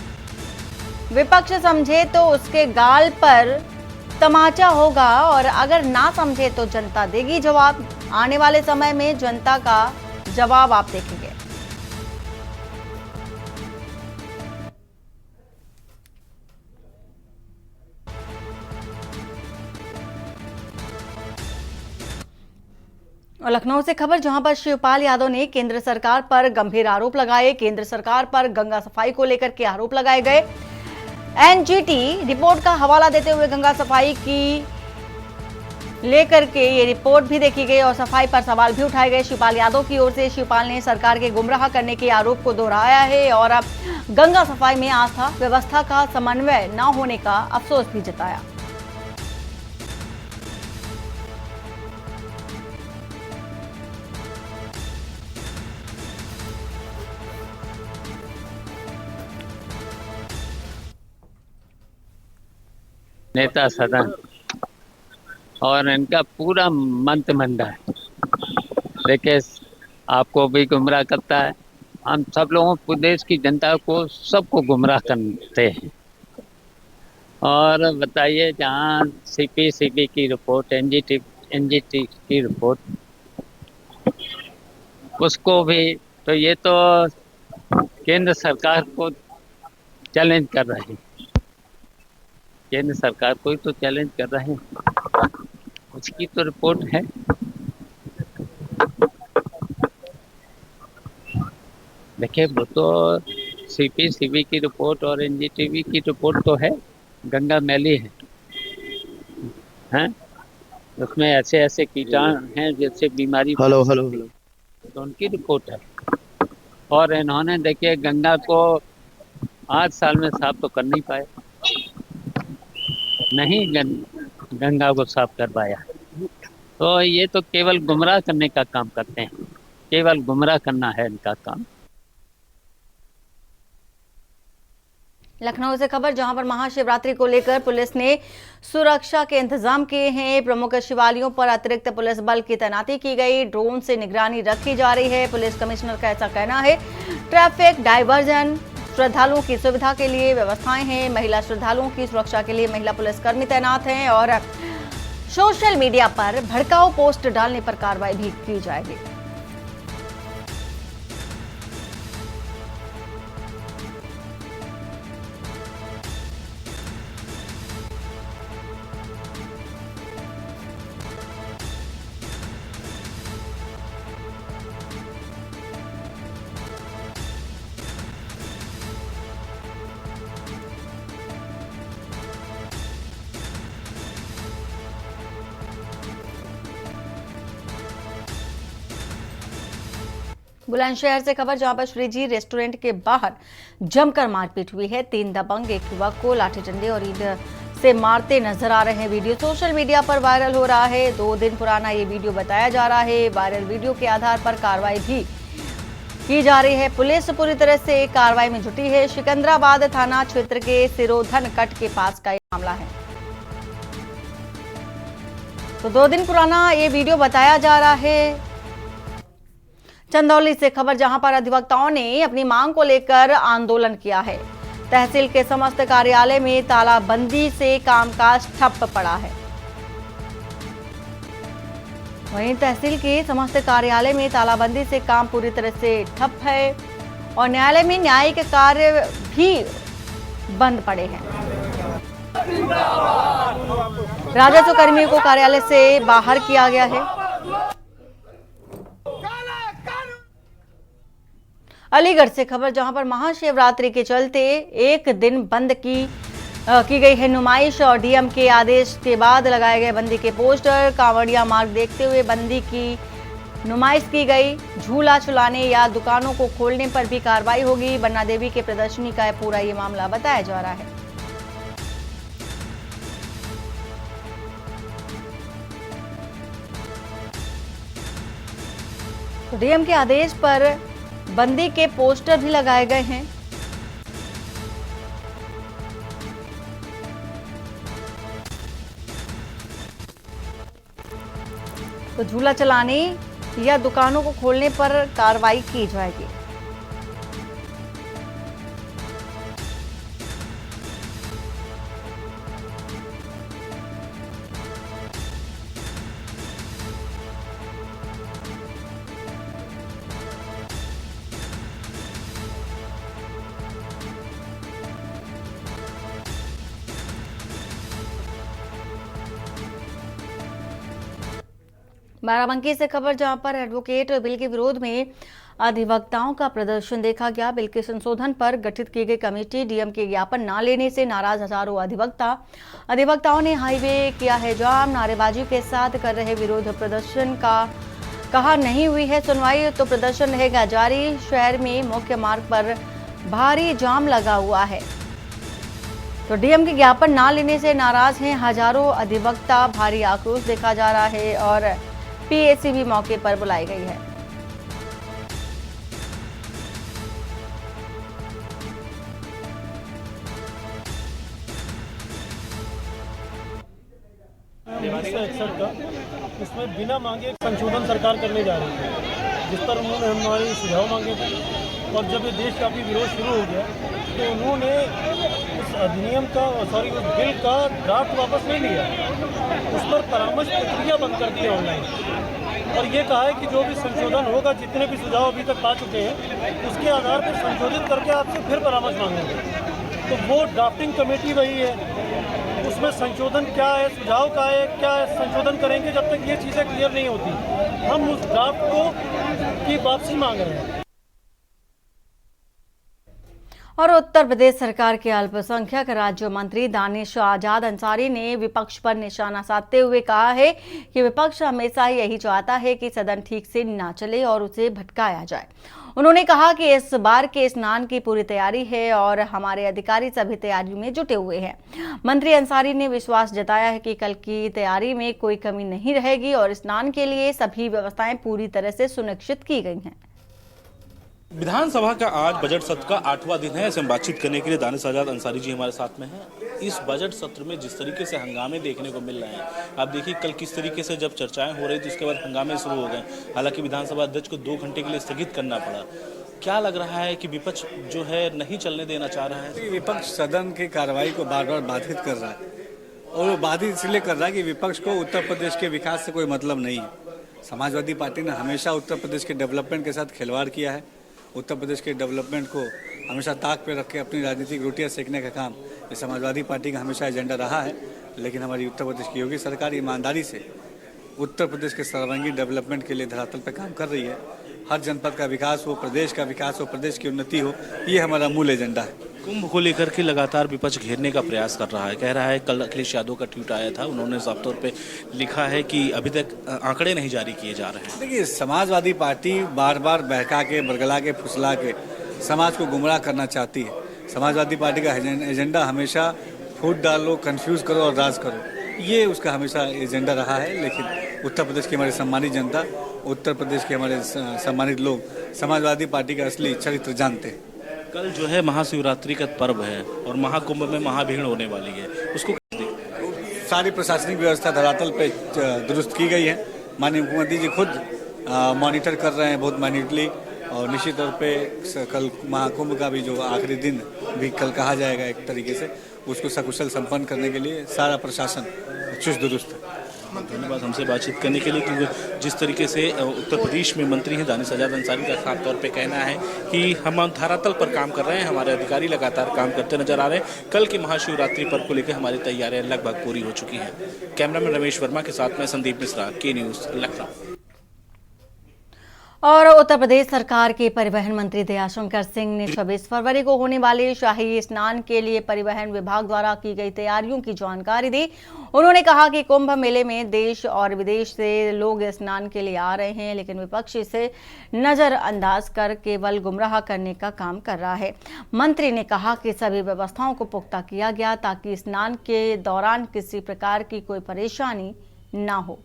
विपक्ष समझे तो उसके गाल पर तमाचा होगा और अगर ना समझे तो जनता देगी जवाब। आने वाले समय में जनता का जवाब आप देखेंगे। और लखनऊ से खबर, जहां पर शिवपाल यादव ने केंद्र सरकार पर गंभीर आरोप लगाए। केंद्र सरकार पर गंगा सफाई को लेकर के आरोप लगाए गए। एनजीटी रिपोर्ट का हवाला देते हुए गंगा सफाई की लेकर के ये रिपोर्ट भी देखी गई और सफाई पर सवाल भी उठाए गए शिवपाल यादव की ओर से। शिवपाल ने सरकार के गुमराह करने के आरोप को दोहराया है और अब गंगा सफाई में आस्था व्यवस्था का समन्वय न होने का अफसोस भी जताया। नेता सदन और इनका पूरा मंत्रिमंडल देखिए आपको भी गुमराह करता है। हम सब लोगों प्रदेश की जनता को सबको गुमराह करते हैं। और बताइए, जहाँ सीपी की रिपोर्ट, एनजीटी की रिपोर्ट, उसको भी तो ये तो केंद्र सरकार को चैलेंज कर रहे हैं, केंद्र सरकार को ही तो चैलेंज कर रहे हैं। उसकी तो रिपोर्ट है। देखिए वो तो सीपी की रिपोर्ट और एनजीटीवी की रिपोर्ट तो है, गंगा मैली है, हैं? उसमें ऐसे ऐसे कीटाणु हैं जिससे बीमारी हेलो तो उनकी रिपोर्ट है। और इन्होंने देखिए गंगा को 8 साल में साफ तो कर नहीं पाए, नहीं गंगा को साफ कर पाया। तो ये तो केवल गुमराह करने का काम करते हैं, केवल गुमराह करना है इनका काम। लखनऊ से खबर, जहां पर महाशिवरात्रि को लेकर पुलिस ने सुरक्षा के इंतजाम किए हैं। प्रमुख शिवालयों पर अतिरिक्त पुलिस बल की तैनाती की गई, ड्रोन से निगरानी रखी जा रही है। पुलिस कमिश्नर का ऐसा कहना है। ट्रैफिक डायवर्जन, श्रद्धालुओं की सुविधा के लिए व्यवस्थाएं हैं। महिला श्रद्धालुओं की सुरक्षा के लिए महिला पुलिसकर्मी तैनात हैं और सोशल मीडिया पर भड़काऊ पोस्ट डालने पर कार्रवाई भी की जाएगी। बुलंदशहर से खबर, जहां पर श्रीजी रेस्टोरेंट के बाहर जमकर मारपीट हुई है। 3 दबंग एक युवक को लाठी डंडे और ईंट से मारते नजर आ रहे हैं। वीडियो सोशल मीडिया पर वायरल हो रहा है। 2 दिन पुराना ये वीडियो बताया जा रहा है। वायरल वीडियो के आधार पर कार्रवाई भी की जा रही है। पुलिस पूरी तरह से कार्रवाई में जुटी है। सिकंदराबाद थाना क्षेत्र के सिरोधन कट के पास का ये मामला है। तो 2 दिन पुराना ये वीडियो बताया जा रहा है। चंदौली से खबर, जहां पर अधिवक्ताओं ने अपनी मांग को लेकर आंदोलन किया है। तहसील के समस्त कार्यालय में तालाबंदी से कामकाज ठप पड़ा है। वहीं तहसील के समस्त कार्यालय में तालाबंदी से काम पूरी तरह से ठप है और न्यायालय में न्यायिक कार्य भी बंद पड़े हैं। राजस्व कर्मियों को कार्यालय से बाहर किया गया है। अलीगढ़ से खबर, जहां पर महाशिवरात्रि के चलते एक दिन बंद की गई है नुमाइश और डीएम के आदेश के बाद लगाए गए बंदी के पोस्टर। कांवड़िया मार्ग देखते हुए बंदी की नुमाइश की गई। झूला झुलाने या दुकानों को खोलने पर भी कार्रवाई होगी। बन्ना देवी के प्रदर्शनी का पूरा ये मामला बताया जा रहा है। तो डीएम के आदेश पर बंदी के पोस्टर भी लगाए गए हैं। तो झूला चलाने या दुकानों को खोलने पर कार्रवाई की जाएगी। बाराबंकी से खबर, जहां पर एडवोकेट बिल के विरोध में अधिवक्ताओं का प्रदर्शन देखा गया। बिल के संशोधन पर गठित की गई कमेटी डीएम के ज्ञापन न लेने से नाराज हजारों अधिवक्ताओं ने हाईवे किया है जाम। नारेबाजी के साथ कर रहे विरोध प्रदर्शन का कहा नहीं हुई है सुनवाई तो प्रदर्शन रहेगा जारी। शहर में मुख्य मार्ग पर भारी जाम लगा हुआ है। तो डीएम के ज्ञापन न लेने से नाराज हैं हजारों अधिवक्ता। भारी आक्रोश देखा जा रहा है और पीएसी भी मौके पर बुलाई गई है। का इसमें बिना मांगे एक संशोधन सरकार करने जा रही है, जिस पर उन्होंने हमारे सुझाव मांगे थे। और जब ये देशव्यापी विरोध शुरू हो गया तो उन्होंने उस अधिनियम का उस बिल का ड्राफ्ट वापस नहीं लिया, उस पर परामर्श प्रक्रिया बंद कर दी ऑनलाइन। और ये कहा है कि जो भी संशोधन होगा, जितने भी सुझाव अभी तक पा चुके हैं, उसके आधार पर संशोधित करके आपसे फिर परामर्श मांगेंगे। तो वो ड्राफ्टिंग कमेटी वही है, उसमें संशोधन क्या है, सुझाव का है, क्या है, संशोधन करेंगे जब तक ये चीज़ें क्लियर नहीं होती। हम उस ड्राफ्ट को की वापसी मांग रहे हैं। और उत्तर प्रदेश सरकार के अल्पसंख्यक राज्य मंत्री दानिश आजाद अंसारी ने विपक्ष पर निशाना साधते हुए कहा है कि विपक्ष हमेशा यही चाहता है कि सदन ठीक से ना चले और उसे भटकाया जाए। उन्होंने कहा कि इस बार के स्नान की पूरी तैयारी है और हमारे अधिकारी सभी तैयारी में जुटे हुए हैं। मंत्री अंसारी ने विश्वास जताया है कि कल की तैयारी में कोई कमी नहीं रहेगी और स्नान के लिए सभी व्यवस्थाएं पूरी तरह से सुनिश्चित की गई हैं। विधानसभा का आज बजट सत्र का 8वां दिन है। ऐसे बातचीत करने के लिए दानिश आजाद अंसारी जी हमारे साथ में हैं। इस बजट सत्र में जिस तरीके से हंगामे देखने को मिल रहे हैं, आप देखिए कल किस तरीके से जब चर्चाएं हो रही थी उसके बाद हंगामे शुरू हो गए। हालांकि विधानसभा अध्यक्ष को 2 घंटे के लिए स्थगित करना पड़ा। क्या लग रहा है कि विपक्ष जो है नहीं चलने देना चाह रहा है? विपक्ष सदन की कार्रवाई को बार बार बाधित कर रहा है और वो बाधित इसलिए कर रहा है कि विपक्ष को उत्तर प्रदेश के विकास से कोई मतलब नहीं है। समाजवादी पार्टी ने हमेशा उत्तर प्रदेश के डेवलपमेंट के साथ खिलवाड़ किया है। उत्तर प्रदेश के डेवलपमेंट को हमेशा ताक पे रख के अपनी राजनीतिक रोटियां सेकने का काम ये समाजवादी पार्टी का हमेशा एजेंडा रहा है। लेकिन हमारी उत्तर प्रदेश की योगी सरकार ईमानदारी से उत्तर प्रदेश के सर्वांगीण डेवलपमेंट के लिए धरातल पर काम कर रही है। हर जनपद का विकास हो, प्रदेश का विकास हो, प्रदेश की उन्नति हो, ये हमारा मूल एजेंडा है। कुंभ को लेकर के लगातार विपक्ष घेरने का प्रयास कर रहा है। कह रहा है, कल अखिलेश यादव का ट्वीट आया था, उन्होंने साफ तौर पे लिखा है कि अभी तक आंकड़े नहीं जारी किए जा रहे हैं। देखिए, समाजवादी पार्टी बार बार बहका के, बरगला के, फुसला के समाज को गुमराह करना चाहती है। समाजवादी पार्टी का एजेंडा हमेशा फूट डालो, कंफ्यूज करो और राज करो, ये उसका हमेशा एजेंडा रहा है। लेकिन उत्तर प्रदेश की हमारी सम्मानित जनता, उत्तर प्रदेश के हमारे सम्मानित लोग समाजवादी पार्टी का असली चरित्र जानते हैं। कल जो है महाशिवरात्रि का पर्व है और महाकुंभ में महाभीड़ होने वाली है, उसको सारी प्रशासनिक व्यवस्था धरातल पे दुरुस्त की गई है। माननीय मुख्यमंत्री जी खुद मॉनिटर कर रहे हैं बहुत माइन्यूटली और निश्चित तौर पे कल महाकुंभ का भी जो आखिरी दिन भी कल कहा जाएगा एक तरीके से, उसको सकुशल संपन्न करने के लिए सारा प्रशासन चुस्त दुरुस्त है। धन्यवाद हमसे बातचीत करने के लिए, क्योंकि जिस तरीके से उत्तर प्रदेश में मंत्री हैं दानिश आजाद अंसारी का साफ तौर पे कहना है कि हम धरातल पर काम कर रहे हैं, हमारे अधिकारी लगातार काम करते नजर आ रहे हैं। कल की महाशिवरात्रि पर्व को लेकर हमारी तैयारियां लगभग पूरी हो चुकी हैं। कैमरामैन रमेश वर्मा के साथ में संदीप मिश्रा, के न्यूज़, लखनऊ। और उत्तर प्रदेश सरकार के परिवहन मंत्री दयाशंकर सिंह ने 26 फरवरी को होने वाले शाही स्नान के लिए परिवहन विभाग द्वारा की गई तैयारियों की जानकारी दी। उन्होंने कहा कि कुंभ मेले में देश और विदेश से लोग स्नान के लिए आ रहे हैं, लेकिन विपक्ष इसे नजरअंदाज कर केवल गुमराह करने का काम कर रहा है। मंत्री ने कहा कि सभी व्यवस्थाओं को पुख्ता किया गया ताकि स्नान के दौरान किसी प्रकार की कोई परेशानी न हो।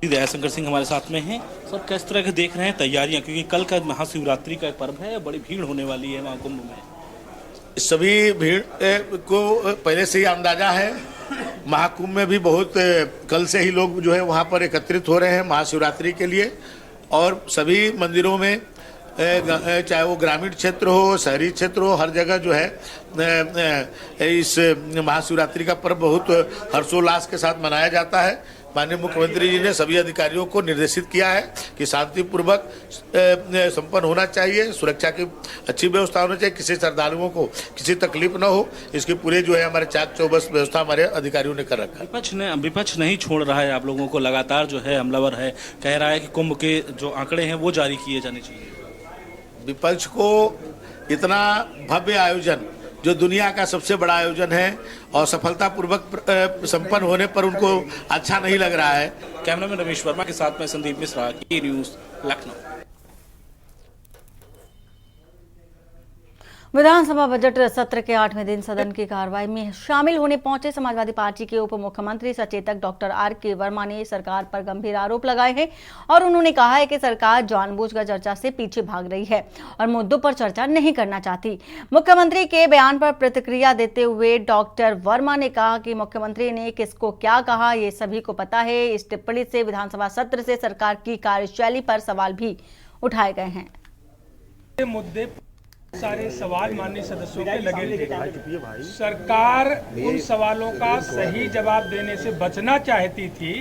दयाशंकर सिंह हमारे साथ में हैं। सर, किस तरह के देख रहे हैं तैयारियां, क्योंकि कल का महाशिवरात्रि का पर्व है, बड़ी भीड़ होने वाली है महाकुंभ में। सभी भीड़ को पहले से ही अंदाजा है। महाकुंभ में भी बहुत कल से ही लोग जो है वहाँ पर एकत्रित हो रहे हैं महाशिवरात्रि के लिए, और सभी मंदिरों में चाहे वो ग्रामीण क्षेत्र हो, शहरी क्षेत्र हो, हर जगह जो है इस महाशिवरात्रि का पर्व बहुत हर्षोल्लास के साथ मनाया जाता है। माननीय मुख्यमंत्री जी ने सभी अधिकारियों को निर्देशित किया है कि शांतिपूर्वक संपन्न होना चाहिए, सुरक्षा की अच्छी व्यवस्था होनी चाहिए, किसी श्रद्धालुओं को किसी तकलीफ न हो, इसकी पूरे जो है हमारे चाक चौबस व्यवस्था हमारे अधिकारियों ने कर रखा है। विपक्ष नहीं छोड़ रहा है आप लोगों को, लगातार जो है हमलावर है, कह रहा है कि कुंभ के जो आंकड़े हैं वो जारी किए जाने चाहिए। विपक्ष को इतना भव्य आयोजन, जो दुनिया का सबसे बड़ा आयोजन है और सफलतापूर्वक संपन्न होने पर उनको अच्छा नहीं लग रहा है। कैमरामैन रमेश वर्मा के साथ में संदीप मिश्रा, की न्यूज़, लखनऊ। विधानसभा बजट सत्र के 8वें दिन सदन की कार्रवाई में शामिल होने पहुंचे समाजवादी पार्टी के उप मुख्यमंत्री सचेतक डॉक्टर आर.के. वर्मा ने सरकार पर गंभीर आरोप लगाए हैं और उन्होंने कहा है कि सरकार जानबूझकर चर्चा से पीछे भाग रही है और मुद्दों पर चर्चा नहीं करना चाहती। मुख्यमंत्री के बयान पर प्रतिक्रिया देते हुए डॉक्टर वर्मा ने कहा कि मुख्यमंत्री ने किसको क्या कहा ये सभी को पता है। इस टिप्पणी से विधानसभा सत्र से सरकार की कार्यशैली पर सवाल भी उठाए गए हैं। मुद्दे सारे सवाल माननीय सदस्यों के लगे थे। सरकार उन सवालों का सही जवाब देने से बचना चाहती थी,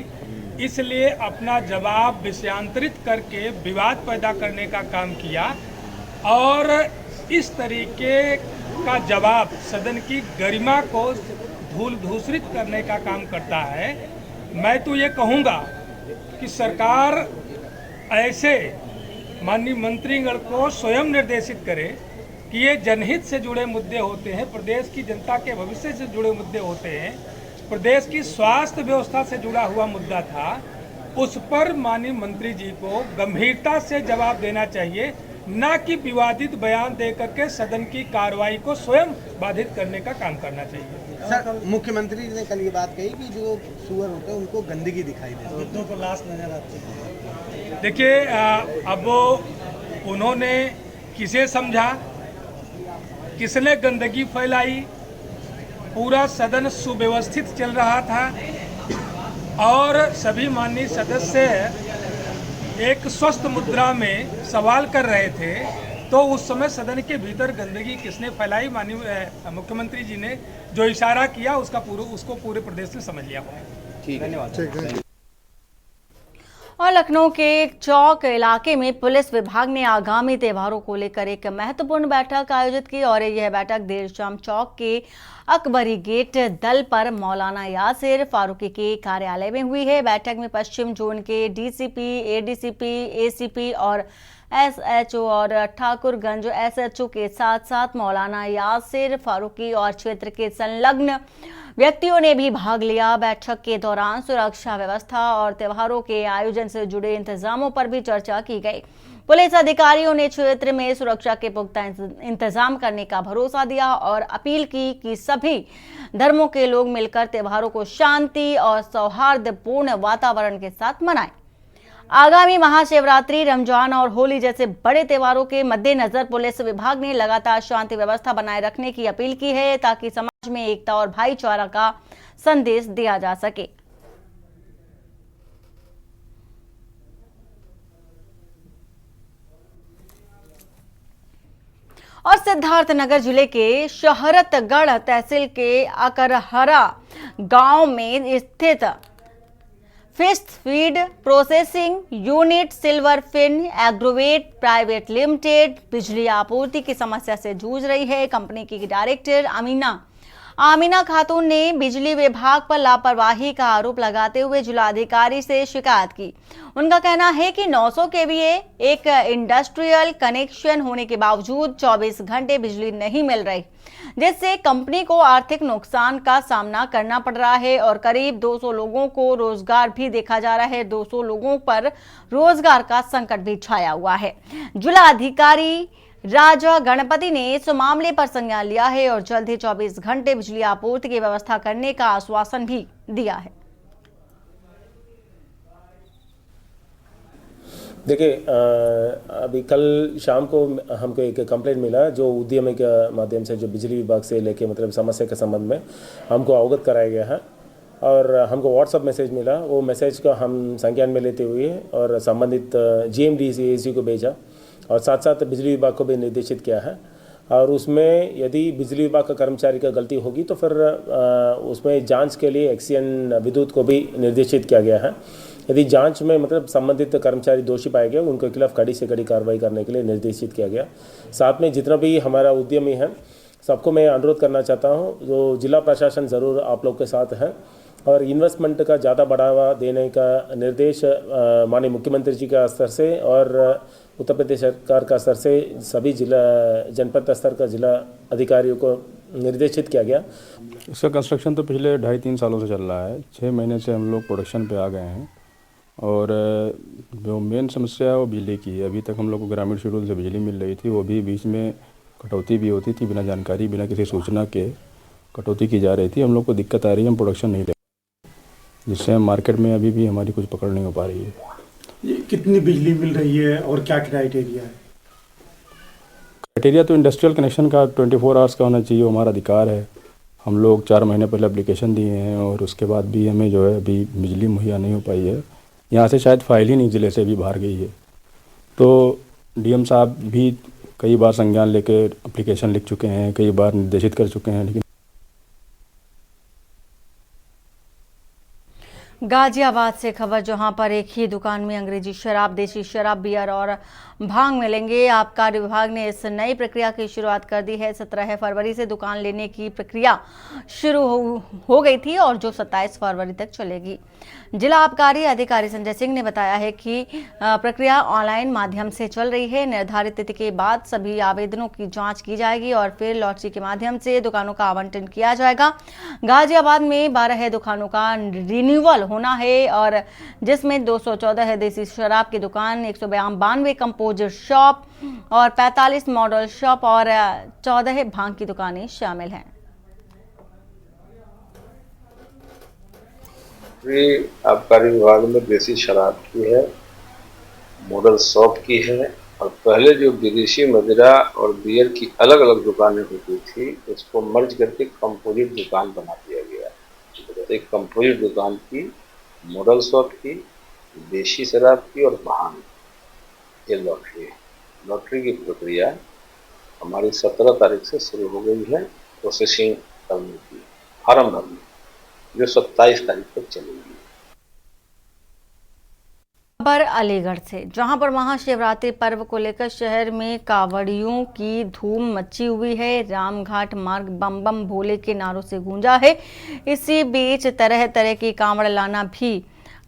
इसलिए अपना जवाब विषयांतरित करके विवाद पैदा करने का काम किया और इस तरीके का जवाब सदन की गरिमा को धूल-धूसरित करने का काम करता है। मैं तो ये कहूँगा कि सरकार ऐसे माननीय मंत्रीगण को स्वयं निर्देशित करे कि ये जनहित से जुड़े मुद्दे होते हैं, प्रदेश की जनता के भविष्य से जुड़े मुद्दे होते हैं, प्रदेश की स्वास्थ्य व्यवस्था से जुड़ा हुआ मुद्दा था, उस पर माननीय मंत्री जी को गंभीरता से जवाब देना चाहिए, न कि विवादित बयान देकर के सदन की कार्रवाई को स्वयं बाधित करने का काम करना चाहिए। सर, मुख्यमंत्री ने कल ये बात कही कि जो सुअर होते हैं उनको गंदगी दिखाई देती है, मुद्दों को लाश नजर आती है। देखिए, अब उन्होंने किसे समझा, किसने गंदगी फैलाई, पूरा सदन सुव्यवस्थित चल रहा था और सभी माननीय सदस्य एक स्वस्थ मुद्रा में सवाल कर रहे थे, तो उस समय सदन के भीतर गंदगी किसने फैलाई, माननीय मुख्यमंत्री जी ने जो इशारा किया उसको पूरे प्रदेश ने समझ लिया। धन्यवाद। और लखनऊ के एक चौक इलाके में पुलिस विभाग ने आगामी त्योहारों को लेकर एक महत्वपूर्ण बैठक आयोजित की और यह बैठक देर शाम चौक के अकबरी गेट दल पर मौलाना यासिर फारूकी के कार्यालय में हुई है। बैठक में पश्चिम जोन के डीसीपी, एडीसीपी, एसीपी और एसएचओ और ठाकुरगंज एसएचओ के साथ साथ मौलाना यासिर फारूकी और क्षेत्र के संलग्न व्यक्तियों ने भी भाग लिया। बैठक के दौरान सुरक्षा व्यवस्था और त्योहारों के आयोजन से जुड़े इंतजामों पर भी चर्चा की गई। पुलिस अधिकारियों ने क्षेत्र में सुरक्षा के पुख्ता इंतजाम करने का भरोसा दिया और अपील की कि सभी धर्मों के लोग मिलकर त्योहारों को शांति और सौहार्दपूर्ण वातावरण के साथ मनाएं। आगामी महाशिवरात्रि, रमजान और होली जैसे बड़े त्योहारों के मद्देनजर पुलिस विभाग ने लगातार शांति व्यवस्था बनाए रखने की अपील की है ताकि समाज में एकता और भाईचारा का संदेश दिया जा सके। और सिद्धार्थनगर जिले के शहरतगढ़ तहसील के अकरहरा गांव में स्थित fish feed processing unit Silver Fin Agrovet Private Limited बिजली आपूर्ति की समस्या से जूझ रही है। कंपनी की डायरेक्टर अमीना आमिना खातून ने बिजली विभाग पर लापरवाही का आरोप लगाते हुए जिलाधिकारी से शिकायत की। उनका कहना है कि 900 केवीए एक इंडस्ट्रियल कनेक्शन होने के बावजूद 24 घंटे बिजली नहीं मिल रही, जिससे कंपनी को आर्थिक नुकसान का सामना करना पड़ रहा है और करीब 200 लोगों को रोजगार भी देखा जा रहा है। 200 लोगों पर रोजगार का संकट भी छाया हुआ है। जिलाधिकारी राजा गणपति ने इस मामले पर संज्ञान लिया है और जल्द ही 24 घंटे बिजली आपूर्ति की व्यवस्था करने का आश्वासन भी दिया है। देखिए, अभी कल शाम को हमको एक कंप्लेंट मिला जो उद्यमी के माध्यम से जो बिजली विभाग से लेके मतलब समस्या के संबंध में हमको अवगत कराया गया है और हमको व्हाट्सएप मैसेज मिला। वो मैसेज को हम संज्ञान में लेते हुए और संबंधित GMDC को भेजा और साथ साथ बिजली विभाग को भी निर्देशित किया है। और उसमें यदि बिजली विभाग का कर्मचारी का गलती होगी तो फिर उसमें जांच के लिए एक्सीएन विद्युत को भी निर्देशित किया गया है। यदि जांच में मतलब संबंधित कर्मचारी दोषी पाए गए उनके खिलाफ कड़ी से कड़ी कार्रवाई करने के लिए निर्देशित किया गया। साथ में जितना भी हमारा उद्यमी है सबको मैं अनुरोध करना चाहता हूँ, जो जिला प्रशासन ज़रूर आप लोग के साथ है और इन्वेस्टमेंट का ज़्यादा बढ़ावा देने का निर्देश माननीय मुख्यमंत्री जी का स्तर से और उत्तर प्रदेश सरकार का स्तर से सभी जिला जनपद स्तर का जिला अधिकारियों को निर्देशित किया गया। इसका कंस्ट्रक्शन तो पिछले 2.5-3 सालों से चल रहा है। 6 महीने से हम लोग प्रोडक्शन पे आ गए हैं और जो मेन समस्या है वो बिजली की है। अभी तक हम लोग को ग्रामीण शेड्यूल से बिजली मिल रही थी, वो भी बीच में कटौती भी होती थी, बिना जानकारी बिना किसी सूचना के कटौती की जा रही थी। हम लोग को दिक्कत आ रही है, हम प्रोडक्शन नहीं ले, जिससे मार्केट में अभी भी हमारी कुछ पकड़ नहीं हो पा रही है। ये कितनी बिजली मिल रही है और क्या क्राइटेरिया है? क्राइटेरिया तो इंडस्ट्रियल कनेक्शन का 24 आवर्स का होना चाहिए, हमारा अधिकार है। हम लोग 4 महीने पहले एप्लीकेशन दिए हैं और उसके बाद भी हमें जो है अभी बिजली मुहैया नहीं हो पाई है। यहाँ से शायद फाइल ही नहीं ज़िले से भी बाहर गई है। तो DM साहब भी कई बार संज्ञान लेकर एप्लीकेशन लिख चुके हैं, कई बार निर्देशित कर चुके हैं, लेकिन गाजियाबाद से खबर, जहां पर एक ही दुकान में अंग्रेजी शराब, देसी शराब, बियर और भांग मिलेंगे। आबकारी विभाग ने इस नई प्रक्रिया की शुरुआत कर दी है। 17 फरवरी से दुकान लेने की प्रक्रिया शुरू हो गई थी और जो 27 फरवरी तक चलेगी। जिला आबकारी अधिकारी संजय सिंह ने बताया है कि प्रक्रिया ऑनलाइन माध्यम से चल रही है। निर्धारित तिथि के बाद सभी आवेदनों की जांच की जाएगी और फिर लॉटरी के माध्यम से दुकानों का आवंटन किया जाएगा। गाजियाबाद में 12 दुकानों का रिन्यूअल होना है और जिसमें 214 देसी शराब की दुकान, 192 कंपोजर शॉप और 45 मॉडल शॉप और 14 भांग की दुकानें शामिल हैं। आबकारी विभाग में देसी शराब की है, मॉडल शॉप की है और पहले जो विदेशी मदिरा और बियर की अलग अलग दुकानें होती थी उसको मर्ज करके कंपोजिट दुकान बना दिया गया। तो एक कंपोजिट दुकान की, मॉडल शॉप की, देशी शराब की और भांग, ये लॉटरी की प्रक्रिया हमारी 17 तारीख से शुरू हो गई है प्रोसेसिंग करने की, फार्म भरने, जो 27 तारीख तक चलेगी। खबर अलीगढ़ से, जहां पर महाशिवरात्रि पर्व को लेकर शहर में कावड़ियों की धूम मची हुई है। रामघाट मार्ग बम बम भोले के नारों से गूंजा है। इसी बीच तरह तरह की कांवड़ लाना भी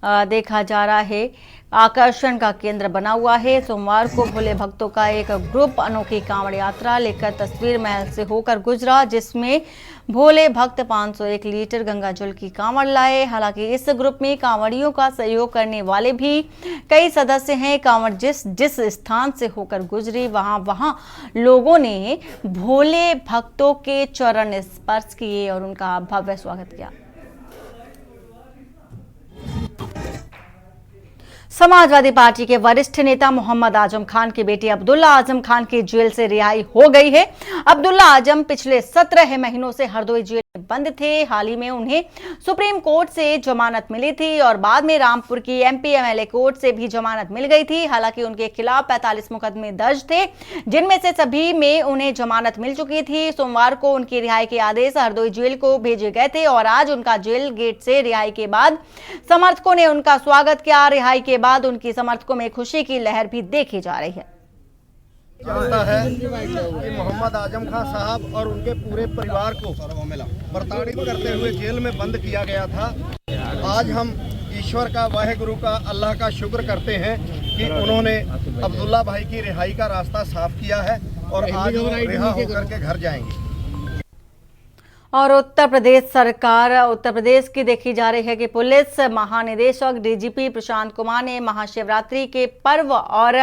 देखा जा रहा है, आकर्षण का केंद्र बना हुआ है। सोमवार को भोले भक्तों का एक ग्रुप अनोखी कांवड़ यात्रा लेकर तस्वीर महल से होकर गुजरा, जिसमें भोले भक्त 501 लीटर गंगा जल की कांवड़ लाए। हालांकि इस ग्रुप में कांवड़ियों का सहयोग करने वाले भी कई सदस्य हैं। कांवड़ जिस स्थान से होकर गुजरी वहां लोगों ने भोले भक्तों के चरण स्पर्श किए और उनका भव्य स्वागत किया। समाजवादी पार्टी के वरिष्ठ नेता मोहम्मद आजम खान के बेटे अब्दुल्ला आजम खान की जेल से रिहाई हो गई है। अब्दुल्ला आजम पिछले 17 महीनों से हरदोई जेल में बंद थे। हाल ही में उन्हें सुप्रीम कोर्ट से जमानत मिली थी और बाद में रामपुर की MP MLA कोर्ट से भी जमानत मिल गई थी। हालांकि उनके खिलाफ 45 मुकदमे दर्ज थे, जिनमें से सभी में उन्हें जमानत मिल चुकी थी। सोमवार को उनकी रिहाई के आदेश हरदोई जेल को भेजे गए थे और आज उनका जेल गेट से रिहाई के बाद समर्थकों ने उनका स्वागत किया। रिहाई के बाद उनकी समर्थकों में खुशी की लहर भी देखी जा रही है। जानता है कि मोहम्मद आजम खान साहब और उनके पूरे परिवार को प्रताड़ित करते हुए जेल में बंद किया गया था। आज हम ईश्वर का, वाहेगुरु का, अल्लाह का शुक्र करते हैं कि उन्होंने अब्दुल्ला भाई की रिहाई का रास्ता साफ किया है और आज वो रिहा होकर के घर जाएंगे। और उत्तर प्रदेश की देखी जा रही है कि पुलिस महानिदेशक डीजीपी प्रशांत कुमार ने महाशिवरात्रि के पर्व और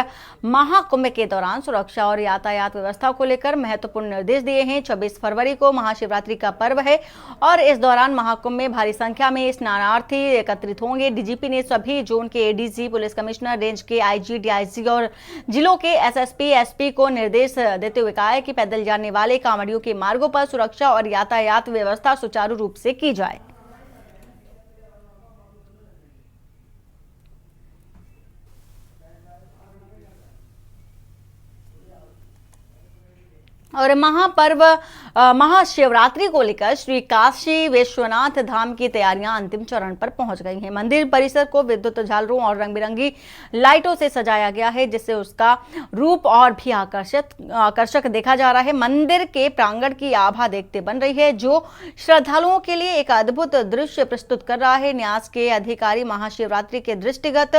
महाकुंभ के दौरान सुरक्षा और यातायात व्यवस्था को लेकर महत्वपूर्ण निर्देश दिए हैं। 26 फरवरी को महाशिवरात्रि का पर्व है और इस दौरान महाकुंभ में भारी संख्या में स्नानार्थी एकत्रित होंगे। डीजीपी ने सभी जोन के एडीजी, पुलिस कमिश्नर, रेंज के आईजी, डीआईजी और जिलों के एसएसपी, एसपी को निर्देश देते हुए कहा है कि पैदल जाने वाले कांवड़ियों के मार्गों पर सुरक्षा और यातायात व्यवस्था सुचारू रूप से की जाए। और महापर्व महाशिवरात्रि को लेकर श्री काशी विश्वनाथ धाम की तैयारियां अंतिम चरण पर पहुंच गई हैं। मंदिर परिसर को विद्युत झालरों और रंग बिरंगी लाइटों से सजाया गया है, जिससे उसका रूप और भी आकर्षक देखा जा रहा है। मंदिर के प्रांगण की आभा देखते बन रही है, जो श्रद्धालुओं के लिए एक अद्भुत दृश्य प्रस्तुत कर रहा है। न्यास के अधिकारी महाशिवरात्रि के दृष्टिगत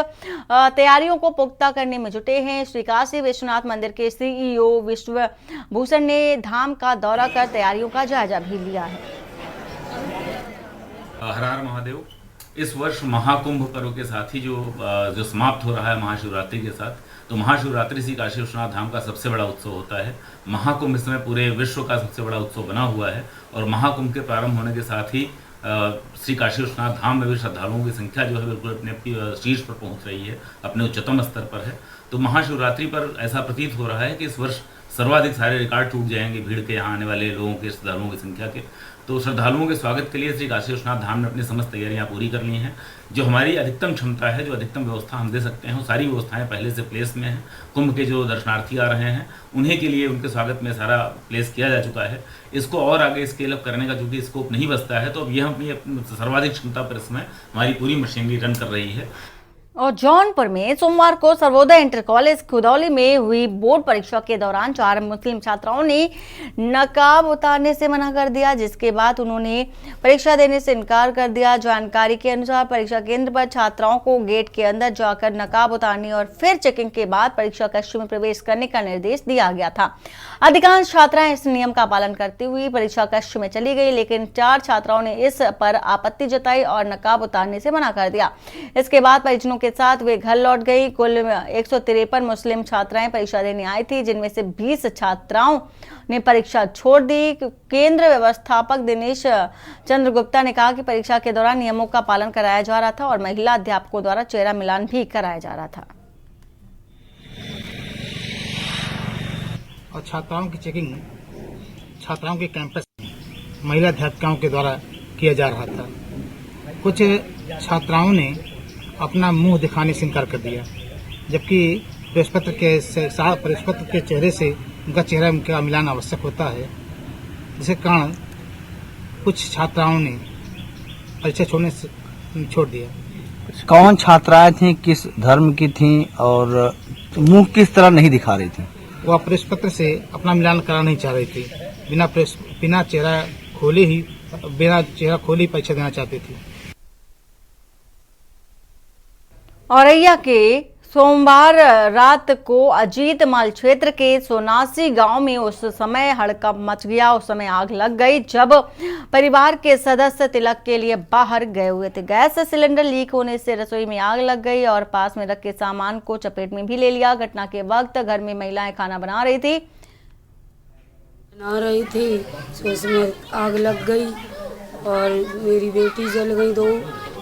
तैयारियों को पुख्ता करने में जुटे हैं। श्री काशी विश्वनाथ मंदिर के सीईओ विश्वभूषण ने धाम का दौरा कर तैयारियों का जायजा भी लिया है। हर हर महादेव। इस वर्ष महाकुंभ पर्व के साथ ही जो समाप्त हो रहा है महाशिवरात्रि के साथ, तो महाशिवरात्रि श्री काशी विश्वनाथ धाम का सबसे बड़ा उत्सव होता है। महाकुंभ इस समय पूरे विश्व का सबसे बड़ा उत्सव बना हुआ है और महाकुंभ के प्रारंभ होने के साथ ही श्री काशी विश्वनाथ धाम में भी श्रद्धालुओं की संख्या जो है बिल्कुल अपने शीर्ष पर पहुंच रही है, अपने उच्चतम स्तर पर है। तो महाशिवरात्रि पर ऐसा प्रतीत हो रहा है कि इस वर्ष सर्वाधिक सारे रिकॉर्ड टूट जाएंगे भीड़ के, यहाँ आने वाले लोगों के, श्रद्धालुओं की संख्या के। तो श्रद्धालुओं के स्वागत के लिए श्री काशी विश्वनाथ धाम ने अपनी समस्त तैयारियां पूरी कर ली हैं। जो हमारी अधिकतम क्षमता है, जो अधिकतम व्यवस्था हम दे सकते हैं, वो सारी व्यवस्थाएं पहले से प्लेस में हैं। कुंभ के जो दर्शनार्थी आ रहे हैं उन्हीं के लिए उनके स्वागत में सारा प्लेस किया जा चुका है। इसको और आगे स्केल अप करने का चूंकि स्कोप नहीं बचता है, तो अब यह अपनी सर्वाधिक क्षमता पर इसमें हमारी पूरी मशीनरी रन कर रही है। और जौनपुर में सोमवार को सर्वोदय इंटर कॉलेज खुदौली में हुई बोर्ड परीक्षा के दौरान 4 मुस्लिम छात्राओं ने नकाब उतारने से मना कर दिया, जिसके बाद उन्होंने परीक्षा देने से इनकार कर दिया। जानकारी के अनुसार परीक्षा केंद्र पर छात्राओं को गेट के अंदर जाकर नकाब उतारने और फिर चेकिंग के बाद परीक्षा कक्ष में प्रवेश करने का निर्देश दिया गया था। अधिकांश छात्राएं इस नियम का पालन करती हुई परीक्षा कक्ष में चली गई, लेकिन 4 छात्राओं ने इस पर आपत्ति जताई और नकाब उतारने से मना कर दिया। इसके बाद परिजनों के साथ वे घर लौट गई। कुल 153 मुस्लिम छात्राएं परीक्षा देने आई थी, जिनमें से 20 छात्राओं ने परीक्षा छोड़ दी। केंद्र व्यवस्थापक दिनेश चंद्र गुप्ता ने कहा कि परीक्षा के दौरान नियमों का पालन कराया जा रहा था और महिला अध्यापकों द्वारा चेहरा मिलान भी कराया जा रहा था। और छात्राओं की चेकिंग छात्राओं के कैंपस महिला अध्यापिकाओं के द्वारा किया जा रहा था। कुछ छात्राओं ने अपना मुंह दिखाने से इनकार कर दिया, जबकि प्रवेश पत्र के चेहरे से उनका चेहरा उनका मिलान आवश्यक होता है, जिसके कारण कुछ छात्राओं ने परीक्षा छोड़ दिया। कौन छात्राएं थीं, किस धर्म की थीं और मुंह किस तरह नहीं दिखा रही थीं? वह प्रवेश पत्र से अपना मिलान कराना नहीं चाह रही थी। बिना चेहरा खोले परीक्षा देना चाहती थी। औरैया के सोमवार रात को अजीत माल क्षेत्र के सोनासी गांव में उस समय हड़कंप मच गया। उस समय आग लग गई जब परिवार के सदस्य तिलक के लिए बाहर गए हुए थे। गैस सिलेंडर लीक होने से रसोई में आग लग गई और पास में रखे सामान को चपेट में भी ले लिया। घटना के वक्त घर में महिलाएं खाना बना रही थी तो उसमें आग लग गई और मेरी बेटी जल गई 2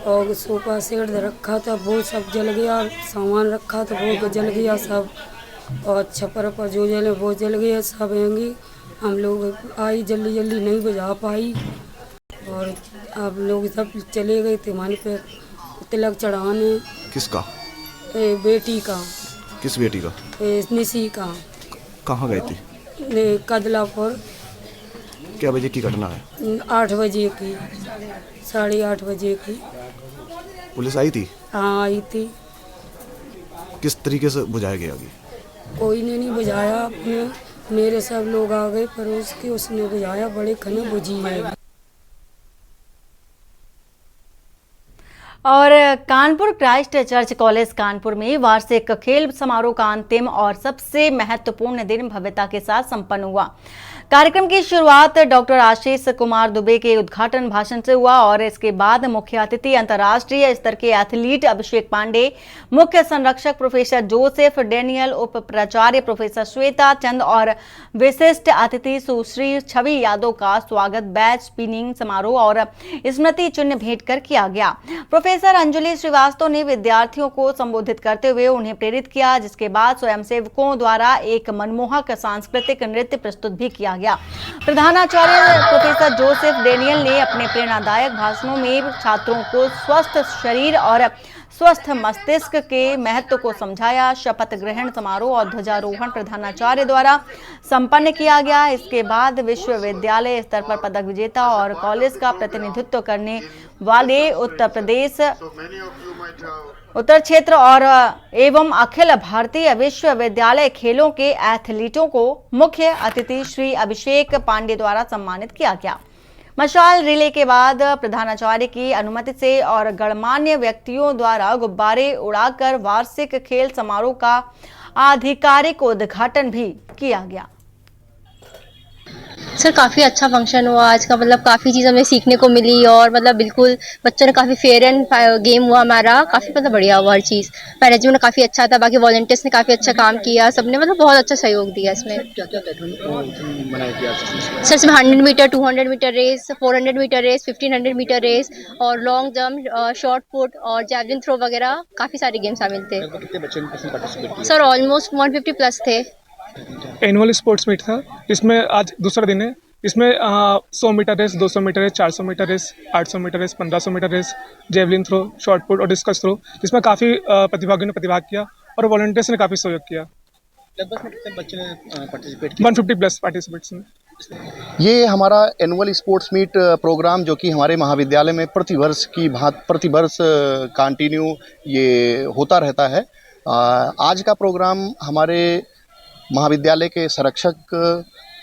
और सोफा सेट रखा था वो सब जल गया, सामान रखा था वो जल गया सब, और छप्पर पर जो जले वो जल गया सब। हैंगी हम लोग आई जल्दी नहीं बुझा पाई और आप लोग सब चले गए थे हमारे पे तिलक चढ़ाने। किसका? बेटी का। किस बेटी का? निशी का। कहाँ गई थी? कदलापुर। क्या बजे की घटना है? 8 बजे की, 8:30 बजे की। पुलिस आई थी? हाँ आई थी। किस तरीके से बुझाया गया? कोई ने नहीं बुझाया, अपने मेरे सब लोग आ गए पड़ोस के, उसने बुझाया, बड़े खने बुझी है। और Kanpur Christ church college Kanpur में वार्षिक खेल समारोह का अंतिम और सबसे महत्वपूर्ण दिन भव्यता के साथ संपन्न हुआ। कार्यक्रम की शुरुआत डॉक्टर आशीष कुमार दुबे के उद्घाटन भाषण से हुआ और इसके बाद मुख्य अतिथि अंतर्राष्ट्रीय स्तर के एथलीट अभिषेक पांडे, मुख्य संरक्षक प्रोफेसर जोसेफ डेनियल, उप प्राचार्य प्रोफेसर श्वेता चंद और विशिष्ट अतिथि सुश्री छवि यादव का स्वागत बैच स्पिनिंग समारोह और स्मृति चिन्ह भेंट कर किया गया। प्रोफेसर अंजलि श्रीवास्तव ने विद्यार्थियों को संबोधित करते हुए उन्हें प्रेरित किया, जिसके बाद स्वयंसेवकों द्वारा एक मनमोहक सांस्कृतिक नृत्य प्रस्तुत भी किया गया। प्रधानाचार्य प्रोफेसर जोसेफ डेनियल ने अपने प्रेरणादायक भाषणों में छात्रों को स्वस्थ शरीर और स्वस्थ मस्तिष्क के महत्व को समझाया। शपथ ग्रहण समारोह और ध्वजारोहण प्रधानाचार्य द्वारा संपन्न किया गया। इसके बाद विश्वविद्यालय स्तर पर पदक विजेता और कॉलेज का प्रतिनिधित्व करने वाले उत्तर प्रदेश उत्तर क्षेत्र और एवं अखिल भारतीय विश्वविद्यालय खेलों के एथलीटों को मुख्य अतिथि श्री अभिषेक पांडे द्वारा सम्मानित किया गया। मशाल रिले के बाद प्रधानाचार्य की अनुमति से और गणमान्य व्यक्तियों द्वारा गुब्बारे उड़ाकर वार्षिक खेल समारोह का आधिकारिक उद्घाटन भी किया गया। सर काफ़ी अच्छा फंक्शन हुआ आज का, मतलब काफ़ी चीज़ हमें सीखने को मिली और मतलब बिल्कुल बच्चों ने काफ़ी फेयर एंड गेम हुआ हमारा, काफ़ी मतलब बढ़िया हुआ हर चीज़। मैनेजमेंट काफ़ी अच्छा था, बाकी वॉलंटियर्स ने काफ़ी अच्छा काम किया, सबने मतलब बहुत अच्छा सहयोग दिया इसमें। सर इसमें 100 metre, 200 metre race, 400 metre race, 1500 metre race और लॉन्ग जंप, शॉर्ट पुट और जैवलिन थ्रो वगैरह काफ़ी सारे गेम शामिल थे। सर ऑलमोस्ट 150 प्लस थे। एनुअल स्पोर्ट्स मीट था, इसमें आज दूसरा दिन है। इसमें 100 metre race, 200 metre race, 400 metre race, 800 metre race, 1500 metre race, javelin throw, shot put और डिस्कस थ्रो, जिसमें काफ़ी प्रतिभागियों ने प्रतिभाग किया और वॉलंटियर्स ने काफ़ी सहयोग किया। लगभग कितने बच्चे ने पार्टिसिपेट किया? 150 प्लस पार्टिसिपेट्स ने। ये हमारा एनुअल स्पोर्ट्स मीट प्रोग्राम जो कि हमारे महाविद्यालय में प्रतिवर्ष कंटिन्यू ये होता रहता है। आज का प्रोग्राम हमारे महाविद्यालय के संरक्षक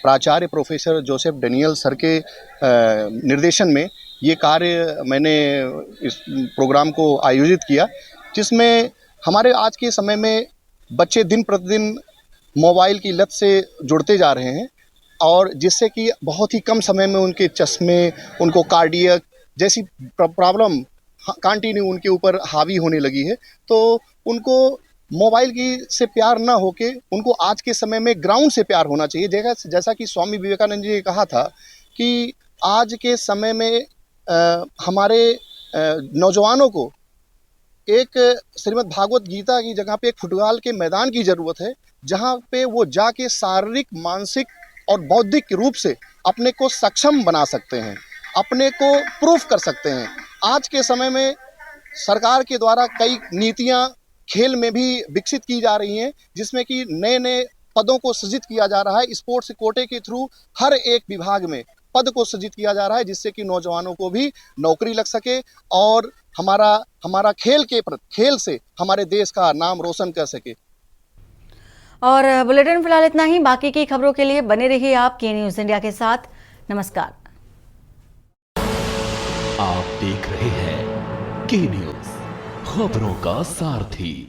प्राचार्य प्रोफेसर जोसेफ डेनियल सर के निर्देशन में ये कार्य मैंने इस प्रोग्राम को आयोजित किया, जिसमें हमारे आज के समय में बच्चे दिन प्रतिदिन मोबाइल की लत से जुड़ते जा रहे हैं और जिससे कि बहुत ही कम समय में उनके चश्मे, उनको कार्डियक जैसी प्रॉब्लम कंटिन्यू उनके ऊपर हावी होने लगी है। तो उनको मोबाइल की से प्यार ना होके उनको आज के समय में ग्राउंड से प्यार होना चाहिए। जैसा कि स्वामी विवेकानंद जी ने कहा था कि आज के समय में हमारे नौजवानों को एक श्रीमद् भागवत गीता की जगह पे एक फुटबॉल के मैदान की ज़रूरत है, जहाँ पे वो जाके शारीरिक, मानसिक और बौद्धिक रूप से अपने को सक्षम बना सकते हैं, अपने को प्रूफ कर सकते हैं। आज के समय में सरकार के द्वारा कई नीतियाँ खेल में भी विकसित की जा रही हैं, जिसमें कि नए नए पदों को सृजित किया जा रहा है। स्पोर्ट्स कोटे के थ्रू हर एक विभाग में पद को सृजित किया जा रहा है, जिससे कि नौजवानों को भी नौकरी लग सके और हमारा खेल से हमारे देश का नाम रोशन कर सके। और बुलेटिन फिलहाल इतना ही। बाकी की खबरों के लिए बने रहिए आप के न्यूज़ इंडिया के साथ। नमस्कार। आप देख रहे हैं के न्यूज़, खबरों का सारथी।